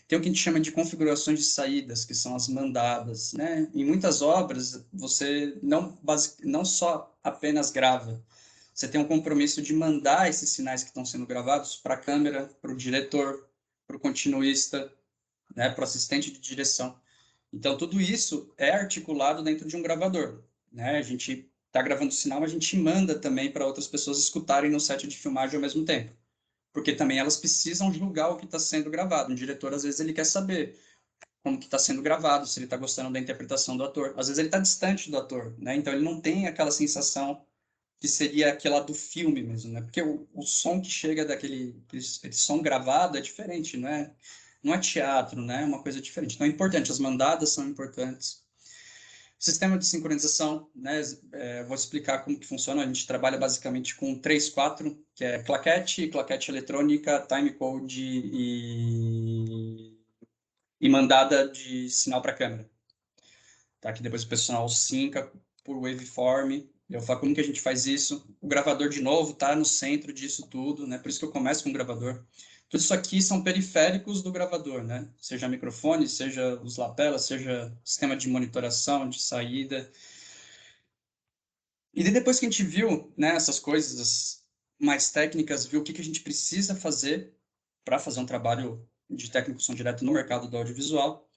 Tem o que a gente chama de configurações de saídas, que são as mandadas, né? Em muitas obras, você não só apenas grava, você tem um compromisso de mandar esses sinais que estão sendo gravados para a câmera, para o diretor, para o continuista, né? Para o assistente de direção. Então, tudo isso é articulado dentro de um gravador, né? A gente está gravando o sinal, a gente manda também para outras pessoas escutarem no set de filmagem ao mesmo tempo, porque também elas precisam julgar o que está sendo gravado. O diretor, às vezes, ele quer saber como que está sendo gravado, se ele está gostando da interpretação do ator. Às vezes, ele está distante do ator, né? Então, ele não tem aquela sensação que seria aquela do filme mesmo, né? Porque o som que chega aquele som gravado é diferente, não é teatro, né? É uma coisa diferente. Então, é importante, as mandadas são importantes. Sistema de sincronização, né? Vou explicar como que funciona. A gente trabalha basicamente com 3, 4, que é claquete eletrônica, timecode e mandada de sinal para a câmera. Tá? Que depois o pessoal sinca por waveform Eu falo como que a gente faz isso. O gravador, de novo, está no centro disso tudo, né? Por isso que eu começo com o gravador. Tudo isso aqui são periféricos do gravador, né? Seja microfone, seja os lapelas, seja sistema de monitoração, de saída. E daí depois que a gente viu, né, essas coisas mais técnicas, viu o que a gente precisa fazer para fazer um trabalho de técnico de som direto no mercado do audiovisual,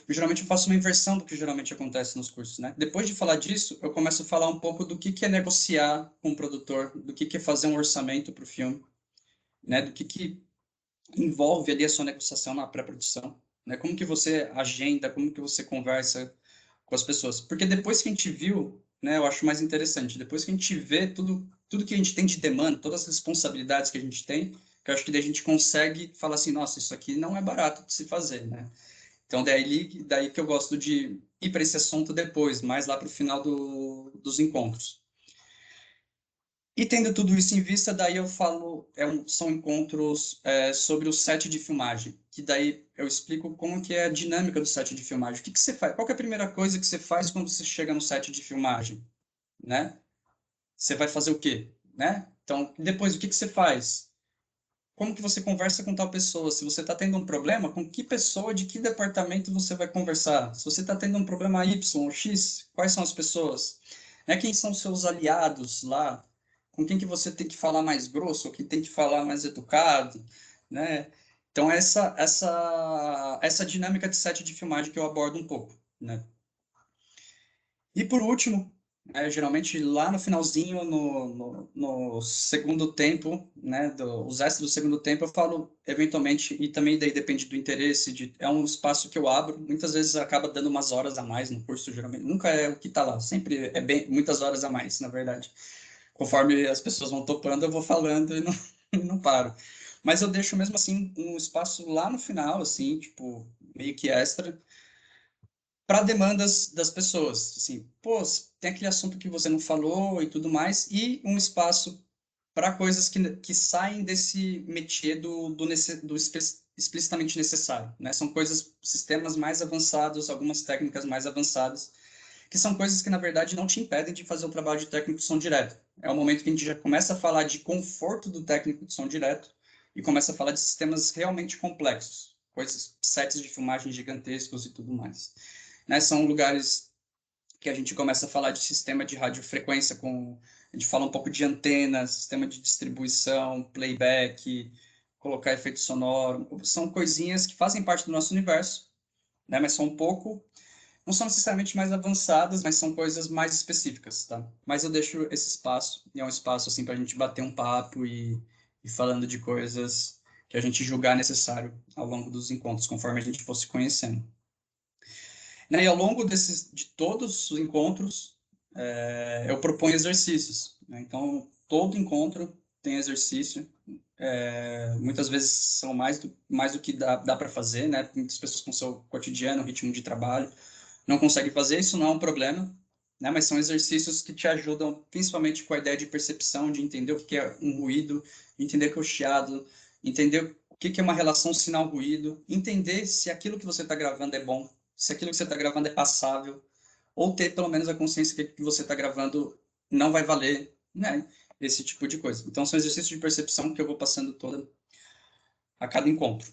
geralmente eu faço uma inversão do que geralmente acontece nos cursos, né? Depois de falar disso, eu começo a falar um pouco do que é negociar com o produtor, do que é fazer um orçamento para o filme, né? Do que envolve ali a sua negociação na pré-produção, né? Como que você agenda, como que você conversa com as pessoas. Porque depois que a gente viu, né, eu acho mais interessante, depois que a gente vê tudo que a gente tem de demanda, todas as responsabilidades que a gente tem, que eu acho que daí a gente consegue falar assim, nossa, isso aqui não é barato de se fazer, né? Então, daí que eu gosto de ir para esse assunto depois, mais lá para o final dos encontros. E tendo tudo isso em vista, daí eu falo, são encontros sobre o set de filmagem, que daí eu explico como que é a dinâmica do set de filmagem. O que você faz? Qual que é a primeira coisa que você faz quando você chega no set de filmagem, né? Você vai fazer o quê, né? Então, depois, o que você faz? Como que você conversa com tal pessoa? Se você está tendo um problema, com que pessoa, de que departamento você vai conversar? Se você está tendo um problema Y ou X, quais são as pessoas? Né? Quem são seus aliados lá? Com quem que você tem que falar mais grosso, ou quem tem que falar mais educado, né? Então, essa dinâmica de set de filmagem que eu abordo um pouco, né? E por último, geralmente lá no finalzinho, no segundo tempo, né, os extras do segundo tempo, eu falo eventualmente, e também daí depende do interesse, é um espaço que eu abro, muitas vezes acaba dando umas horas a mais no curso, geralmente, nunca é o que está lá, sempre é bem, muitas horas a mais, na verdade. Conforme as pessoas vão topando, eu vou falando e não, não paro. Mas eu deixo mesmo assim um espaço lá no final, assim, tipo, meio que extra, para demandas das pessoas, assim, pô, tem aquele assunto que você não falou e tudo mais, e um espaço para coisas que saem desse métier do explicitamente necessário, né? São coisas, sistemas mais avançados, algumas técnicas mais avançadas, que são coisas que, na verdade, não te impedem de fazer o trabalho de técnico de som direto. É o momento que a gente já começa a falar de conforto do técnico de som direto e começa a falar de sistemas realmente complexos, coisas, sets de filmagem gigantescos e tudo mais. Né? São lugares que a gente começa a falar de sistema de radiofrequência, a gente fala um pouco de antena, sistema de distribuição, playback, colocar efeito sonoro, são coisinhas que fazem parte do nosso universo, né? Mas são um pouco, não são necessariamente mais avançadas, mas são coisas mais específicas, tá? Mas eu deixo esse espaço, e é um espaço assim para a gente bater um papo e falando de coisas que a gente julgar necessário ao longo dos encontros, conforme a gente fosse conhecendo. Né? E ao longo de todos os encontros, eu proponho exercícios. Né? Então, todo encontro tem exercício. Muitas vezes são mais do que dá para fazer, né? Muitas pessoas com seu cotidiano, ritmo de trabalho, não conseguem fazer, isso não é um problema, né? Mas são exercícios que te ajudam, principalmente com a ideia de percepção, de entender o que é um ruído, entender o que é o chiado, entender o que é uma relação sinal-ruído, entender se aquilo que você está gravando é bom, se aquilo que você está gravando é passável, ou ter pelo menos a consciência que o que você está gravando não vai valer, né? Esse tipo de coisa. Então, são exercícios de percepção que eu vou passando a cada encontro.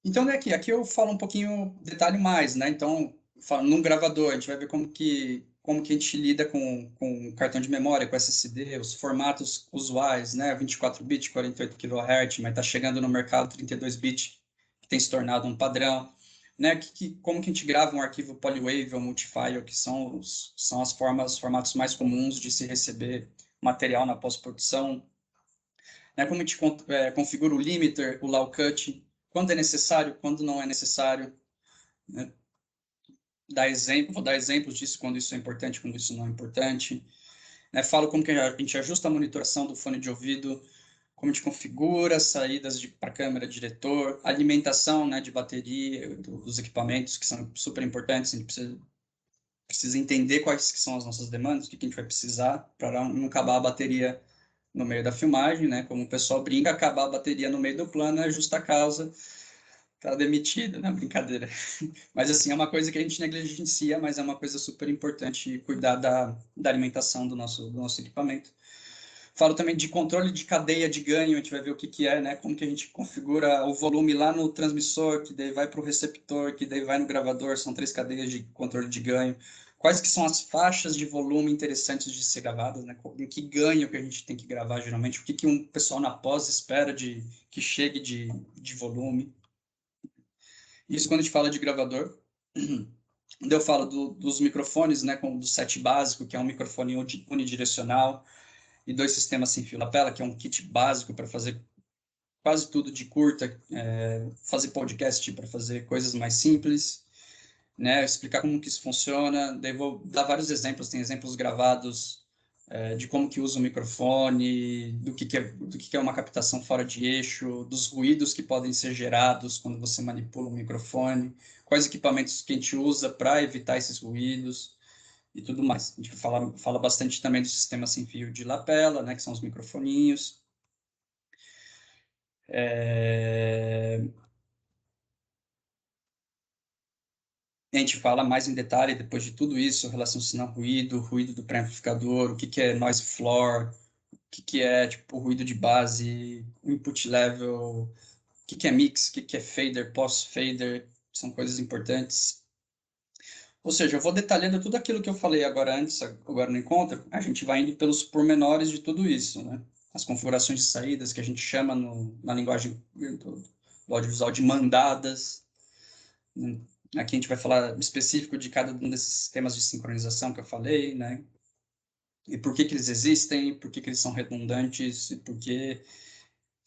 Então, aqui eu falo um pouquinho, detalhe mais, né? Então, num gravador, a gente vai ver como que a gente lida com cartão de memória, com SSD, os formatos usuais, né? 24 bits, 48 kHz, mas está chegando no mercado 32 bits, que tem se tornado um padrão, né? Como que a gente grava um arquivo polywave ou multifile, que são os formatos mais comuns de se receber material na pós-produção, né? Como a gente configura o limiter, o low cut, quando é necessário, quando não é necessário, né? Vou dar exemplos disso, quando isso é importante, quando isso não é importante, né? Falo como que a gente ajusta a monitoração do fone de ouvido, como a gente configura saídas para câmera, diretor, alimentação, né, de bateria, dos equipamentos, que são super importantes, a gente precisa entender quais que são as nossas demandas, o que a gente vai precisar, para não acabar a bateria no meio da filmagem, né? Como o pessoal brinca, acabar a bateria no meio do plano é justa causa tá demitido, né? Brincadeira. Mas, assim, é uma coisa que a gente negligencia, mas é uma coisa super importante cuidar da alimentação do nosso equipamento. Falo também de controle de cadeia de ganho, a gente vai ver o que que é, né? Como que a gente configura o volume lá no transmissor, que daí vai para o receptor, que daí vai no gravador, são 3 cadeias de controle de ganho. Quais que são as faixas de volume interessantes de ser gravadas, né? Em que ganho que a gente tem que gravar, geralmente? O que que um pessoal na pós espera que chegue de volume? Isso quando a gente fala de gravador. Daí eu falo dos microfones, né? Como do set básico, que é um microfone unidirecional, e 2 sistemas sem fio lapela, que é um kit básico para fazer quase tudo de curta, fazer podcast para fazer coisas mais simples, né? Explicar como que isso funciona. Daí vou dar vários exemplos, tem exemplos gravados de como que usa o microfone, do que é uma captação fora de eixo, dos ruídos que podem ser gerados quando você manipula o microfone, quais equipamentos que a gente usa para evitar esses ruídos e tudo mais. A gente fala bastante também do sistema sem fio de lapela, né, que são os microfoninhos. A gente fala mais em detalhe, depois de tudo isso, relação sinal-ruído, ruído do pré-amplificador, o que que é noise floor, o que que é tipo ruído de base, input level, o que que é mix, o que que é fader, post-fader, são coisas importantes. Ou seja, eu vou detalhando tudo aquilo que eu falei agora antes, agora no encontro, a gente vai indo pelos pormenores de tudo isso, né? As configurações de saídas que a gente chama na linguagem do audiovisual de mandadas, né? Aqui a gente vai falar específico de cada um desses sistemas de sincronização que eu falei, né? E por que que eles existem, por que que eles são redundantes, e por que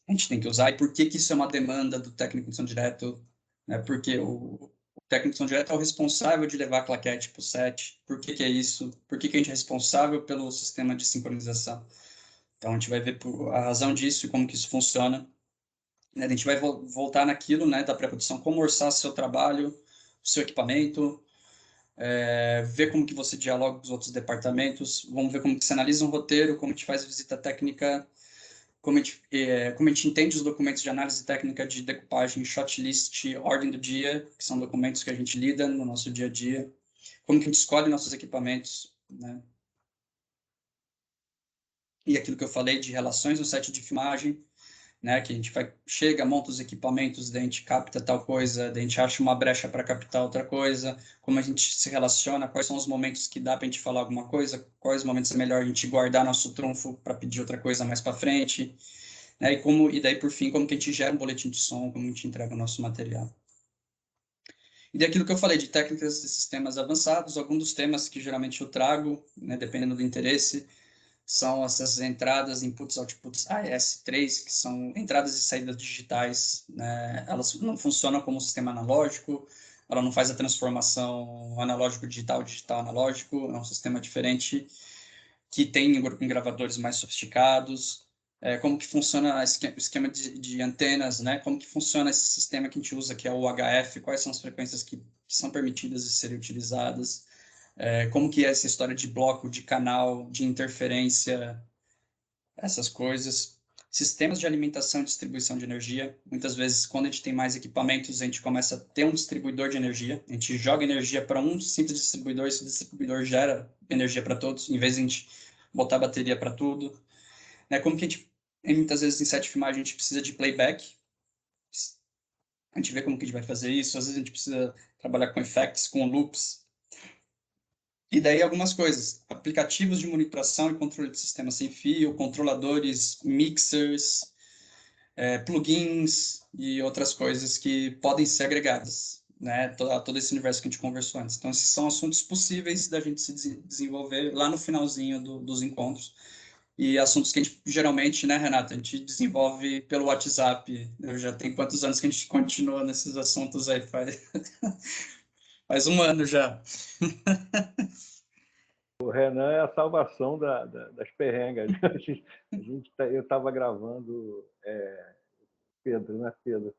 a gente tem que usar, e por que que isso é uma demanda do técnico de som direto, né? Porque o técnico de som direto é o responsável de levar a claquete para o set. Por que que é isso? Por que que a gente é responsável pelo sistema de sincronização? Então a gente vai ver a razão disso e como que isso funciona. A gente vai voltar naquilo, né, da pré-produção, como orçar seu trabalho, o seu equipamento, ver como que você dialoga com os outros departamentos, vamos ver como que você analisa um roteiro, como a gente faz visita técnica, como a gente entende os documentos de análise técnica de decupagem, shot list, ordem do dia, que são documentos que a gente lida no nosso dia a dia, como que a gente escolhe nossos equipamentos, né? E aquilo que eu falei de relações no set de filmagem, né, que a gente chega, monta os equipamentos, daí a gente capta tal coisa, daí a gente acha uma brecha para captar outra coisa, como a gente se relaciona, quais são os momentos que dá para a gente falar alguma coisa, quais momentos é melhor a gente guardar nosso trunfo para pedir outra coisa mais para frente, né, e daí por fim, como que a gente gera um boletim de som, como a gente entrega o nosso material. E daquilo que eu falei de técnicas de sistemas avançados, alguns dos temas que geralmente eu trago, né, dependendo do interesse, são essas entradas, inputs, outputs AES3, que são entradas e saídas digitais, né? Elas não funcionam como um sistema analógico, ela não faz a transformação analógico-digital, digital-analógico, é um sistema diferente que tem em gravadores mais sofisticados. Como que funciona o esquema de antenas, né? Como que funciona esse sistema que a gente usa, que é o UHF, quais são as frequências que são permitidas de serem utilizadas, como que é essa história de bloco, de canal, de interferência, essas coisas. Sistemas de alimentação e distribuição de energia. Muitas vezes, quando a gente tem mais equipamentos, a gente começa a ter um distribuidor de energia. A gente joga energia para um simples distribuidor, esse distribuidor gera energia para todos, em vez de a gente botar bateria para tudo. Como que a gente, muitas vezes em set de filmagem, a gente precisa de playback. A gente vê como que a gente vai fazer isso. Às vezes a gente precisa trabalhar com effects, com loops. E daí algumas coisas, aplicativos de monitoração e controle de sistema sem fio, controladores, mixers, plugins e outras coisas que podem ser agregadas, né? Todo esse universo que a gente conversou antes. Então, esses são assuntos possíveis da gente se desenvolver lá no finalzinho dos encontros. E assuntos que a gente geralmente, né, Renata, a gente desenvolve pelo WhatsApp. Eu já tenho quantos anos que a gente continua nesses assuntos aí? Faz um ano já. O Renan é a salvação das perrengas. Eu estava gravando Pedro, né, Pedro?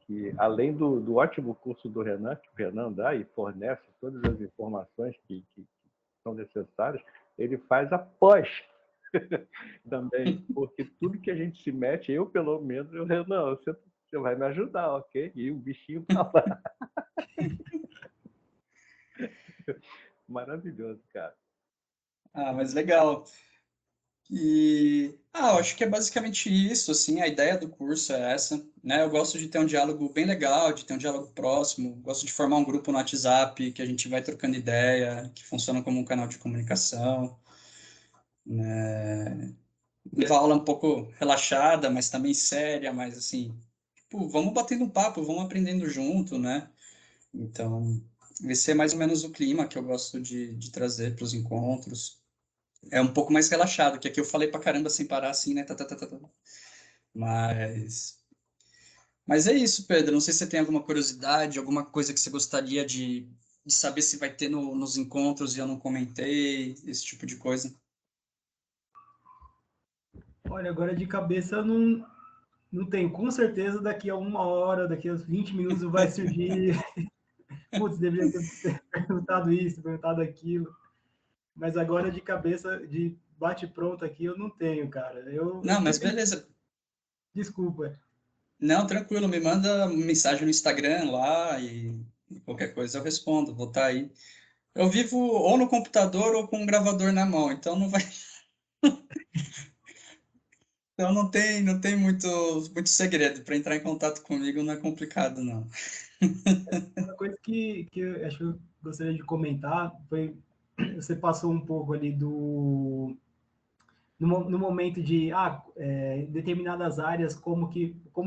Que além do ótimo curso do Renan, que o Renan dá e fornece todas as informações que são necessárias, ele faz a pós também, porque tudo que a gente se mete, eu pelo menos, Renan, você Você vai me ajudar, ok? E o bichinho tá lá. Maravilhoso, cara. Ah, mas legal. Eu acho que é basicamente isso, assim, a ideia do curso é essa, né? Eu gosto de ter um diálogo bem legal, de ter um diálogo próximo, gosto de formar um grupo no WhatsApp que a gente vai trocando ideia, que funciona como um canal de comunicação, né? Levar a aula um pouco relaxada, mas também séria, mas assim, tipo, vamos batendo um papo, vamos aprendendo junto, né? Então, esse é mais ou menos o clima que eu gosto de trazer para os encontros. É um pouco mais relaxado, que aqui eu falei pra caramba sem parar, assim, né? Tá. Mas, mas é isso, Pedro. Não sei se você tem alguma curiosidade, alguma coisa que você gostaria de saber se vai ter nos encontros e eu não comentei, esse tipo de coisa. Olha, agora de cabeça eu não tenho. Com certeza daqui a 1 hora, daqui a 20 minutos vai surgir. Putz, deveria ter perguntado isso, perguntado aquilo. Mas agora de cabeça, de bate-pronto aqui, eu não tenho, cara. Eu Não, mas tenho. beleza. Desculpa. Não, tranquilo, me manda mensagem no Instagram lá e qualquer coisa eu respondo, vou estar aí. Eu vivo ou no computador ou com um gravador na mão, então não vai, então não tem muito segredo. Para entrar em contato comigo não é complicado, não. Uma coisa que eu acho que eu gostaria de comentar foi você passou um pouco ali no momento de determinadas áreas como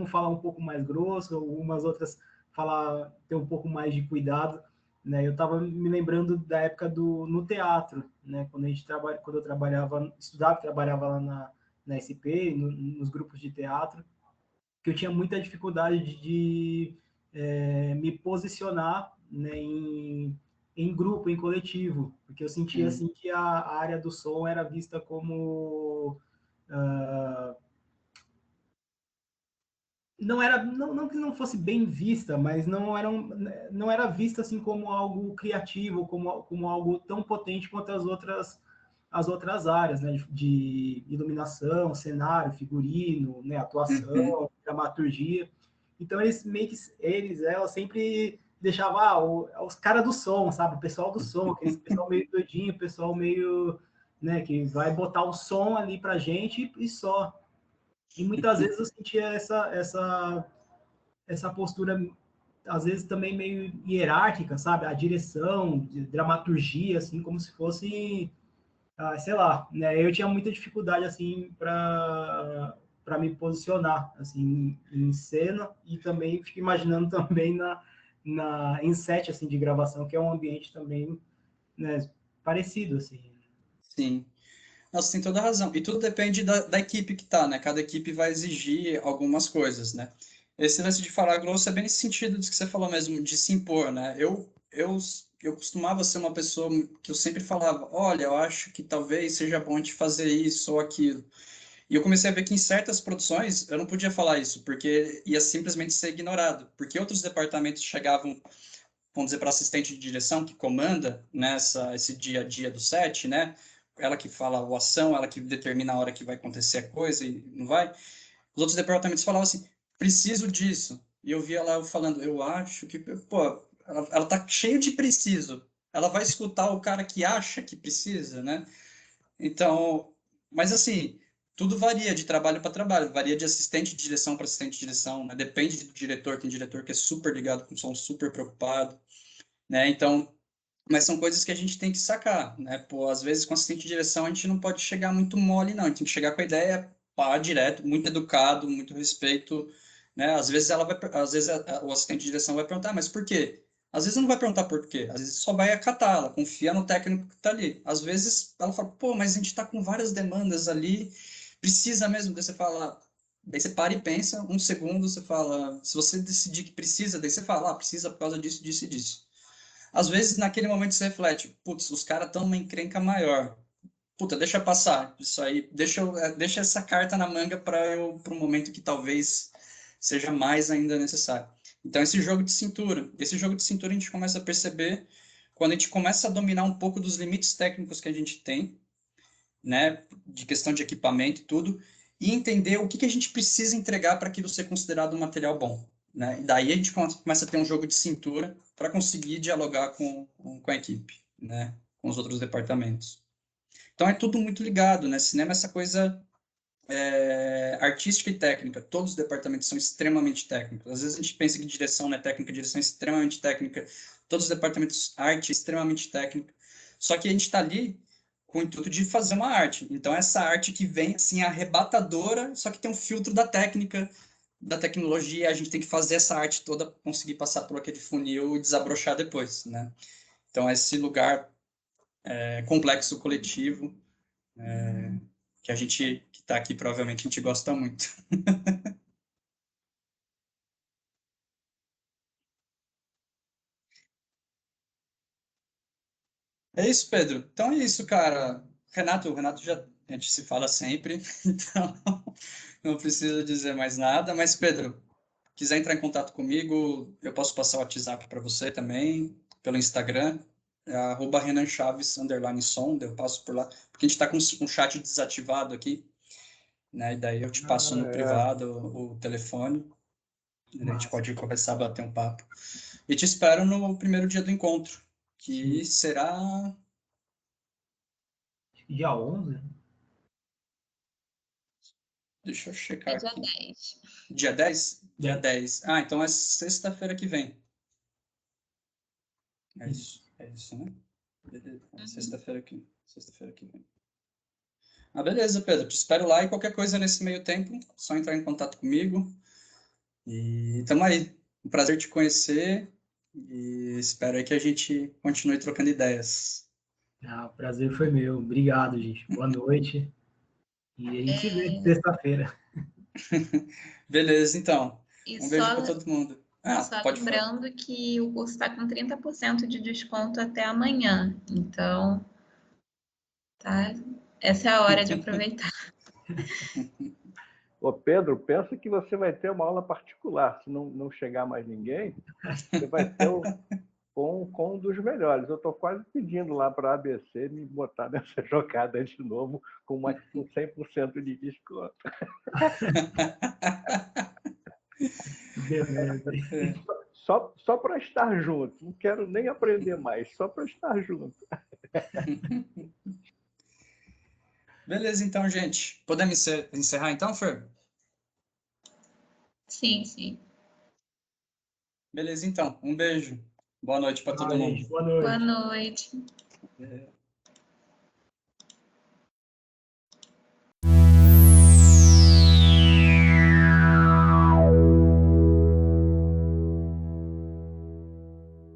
falar um pouco mais grosso, algumas outras falar ter um pouco mais de cuidado, né? Eu estava me lembrando da época no teatro, né? Quando eu trabalhava, estudava, trabalhava lá na SP, nos grupos de teatro, que eu tinha muita dificuldade de me posicionar, né, em grupo, em coletivo, porque eu sentia Hum, assim que a área do som era vista como não que não fosse bem vista, mas não era vista assim como algo criativo, como algo tão potente quanto as outras áreas, né, de iluminação, cenário, figurino, né, uhum, atuação, dramaturgia. Então elas sempre deixavam os caras do som, sabe, o pessoal do som, aquele pessoal meio doidinho, pessoal meio, né, que vai botar o som ali pra gente e só. E muitas vezes eu sentia essa postura, às vezes também meio hierárquica, sabe? A direção, de dramaturgia, assim, como se fosse, sei lá, né? Eu tinha muita dificuldade, assim, para me posicionar, assim, em cena e também fico imaginando também em set, assim, de gravação, que é um ambiente também, né, parecido, assim. sim. Nossa, tem toda a razão. E tudo depende da equipe que tá, né? Cada equipe vai exigir algumas coisas, né? Esse lance de falar grosso é bem nesse sentido que você falou mesmo, de se impor, né? Eu costumava ser uma pessoa que eu sempre falava, olha, eu acho que talvez seja bom de fazer isso ou aquilo. E eu comecei a ver que em certas produções eu não podia falar isso, porque ia simplesmente ser ignorado. Porque outros departamentos chegavam, vamos dizer, para assistente de direção que comanda esse dia a dia do set, né? Ela que fala a ação, ela que determina a hora que vai acontecer a coisa e não vai. Os outros departamentos falavam assim, preciso disso. E eu via lá eu falando, eu acho que, pô, ela tá cheio de preciso. Ela vai escutar o cara que acha que precisa, né? Então, mas assim, tudo varia de trabalho para trabalho, varia de assistente de direção para assistente de direção, né? Depende do diretor, tem diretor que é super ligado com o som, super preocupado, né? Então, mas são coisas que a gente tem que sacar, né? Pô, às vezes com assistente de direção a gente não pode chegar muito mole, não. A gente tem que chegar com a ideia pá, direto, muito educado, muito respeito, né? Às vezes o assistente de direção vai perguntar, mas por quê? Às vezes não vai perguntar por quê, às vezes só vai acatar, ela confia no técnico que está ali. Às vezes ela fala, pô, mas a gente está com várias demandas ali, precisa mesmo. Daí você fala, daí você para e pensa, um segundo, você fala, se você decidir que precisa, daí você fala, precisa por causa disso, disso e disso. Às vezes, naquele momento, você reflete, putz, os caras estão numa encrenca maior. Puta, deixa passar isso aí, deixa essa carta na manga para um momento que talvez seja mais ainda necessário. Então, esse jogo de cintura a gente começa a perceber quando a gente começa a dominar um pouco dos limites técnicos que a gente tem, né, de questão de equipamento e tudo, e entender o que a gente precisa entregar para aquilo ser considerado um material bom, né? E daí a gente começa a ter um jogo de cintura para conseguir dialogar com a equipe, né? Com os outros departamentos. Então é tudo muito ligado, né? Cinema é essa coisa artística e técnica. Todos os departamentos são extremamente técnicos. Às vezes a gente pensa que direção não é técnica, direção é extremamente técnica. Todos os departamentos, arte é extremamente técnica. Só que a gente está ali com o intuito de fazer uma arte. Então essa arte que vem assim arrebatadora, só que tem um filtro da técnica, da tecnologia, a gente tem que fazer essa arte toda conseguir passar por aquele funil e desabrochar depois, né? Então esse lugar complexo coletivo que a gente que está aqui provavelmente a gente gosta muito. É isso, Pedro. Então é isso, cara. O Renato já a gente se fala sempre, então não preciso dizer mais nada. Mas, Pedro, quiser entrar em contato comigo, eu posso passar o WhatsApp para você também, pelo Instagram, @RenanChaves_sonda, eu passo por lá, porque a gente está com um chat desativado aqui, né? E daí eu te passo no privado o telefone, e daí a gente pode conversar, bater um papo. E te espero no primeiro dia do encontro, que será... Dia 11? Deixa eu checar É dia aqui. 10. Dia 10? Dia É. 10. Ah, então é sexta-feira que vem. É isso, né? Beleza. Sexta-feira que vem. Ah, beleza, Pedro. Te espero lá e qualquer coisa nesse meio tempo, só entrar em contato comigo. E tamo aí. Um prazer te conhecer e espero aí que a gente continue trocando ideias. O prazer foi meu. Obrigado, gente. Boa noite. E a gente se vê sexta-feira. Beleza, então. E Um beijo só, para todo mundo. Ah, só pode falar. lembrando que o curso está com 30% de desconto até amanhã. Então, tá? Essa é a hora de aproveitar. Ô, Pedro, pensa que você vai ter uma aula particular. Se não chegar mais ninguém, você vai ter com um dos melhores. Eu estou quase pedindo lá para a ABC me botar nessa jogada de novo com 100% de desconto. Beleza. Só para estar junto. Não quero nem aprender mais, só para estar junto. Beleza, então, gente. Podemos encerrar então, Fer? Sim, sim. Beleza, então. Um beijo. Boa noite para todo Tchau, gente. mundo. Boa Boa noite. noite. É.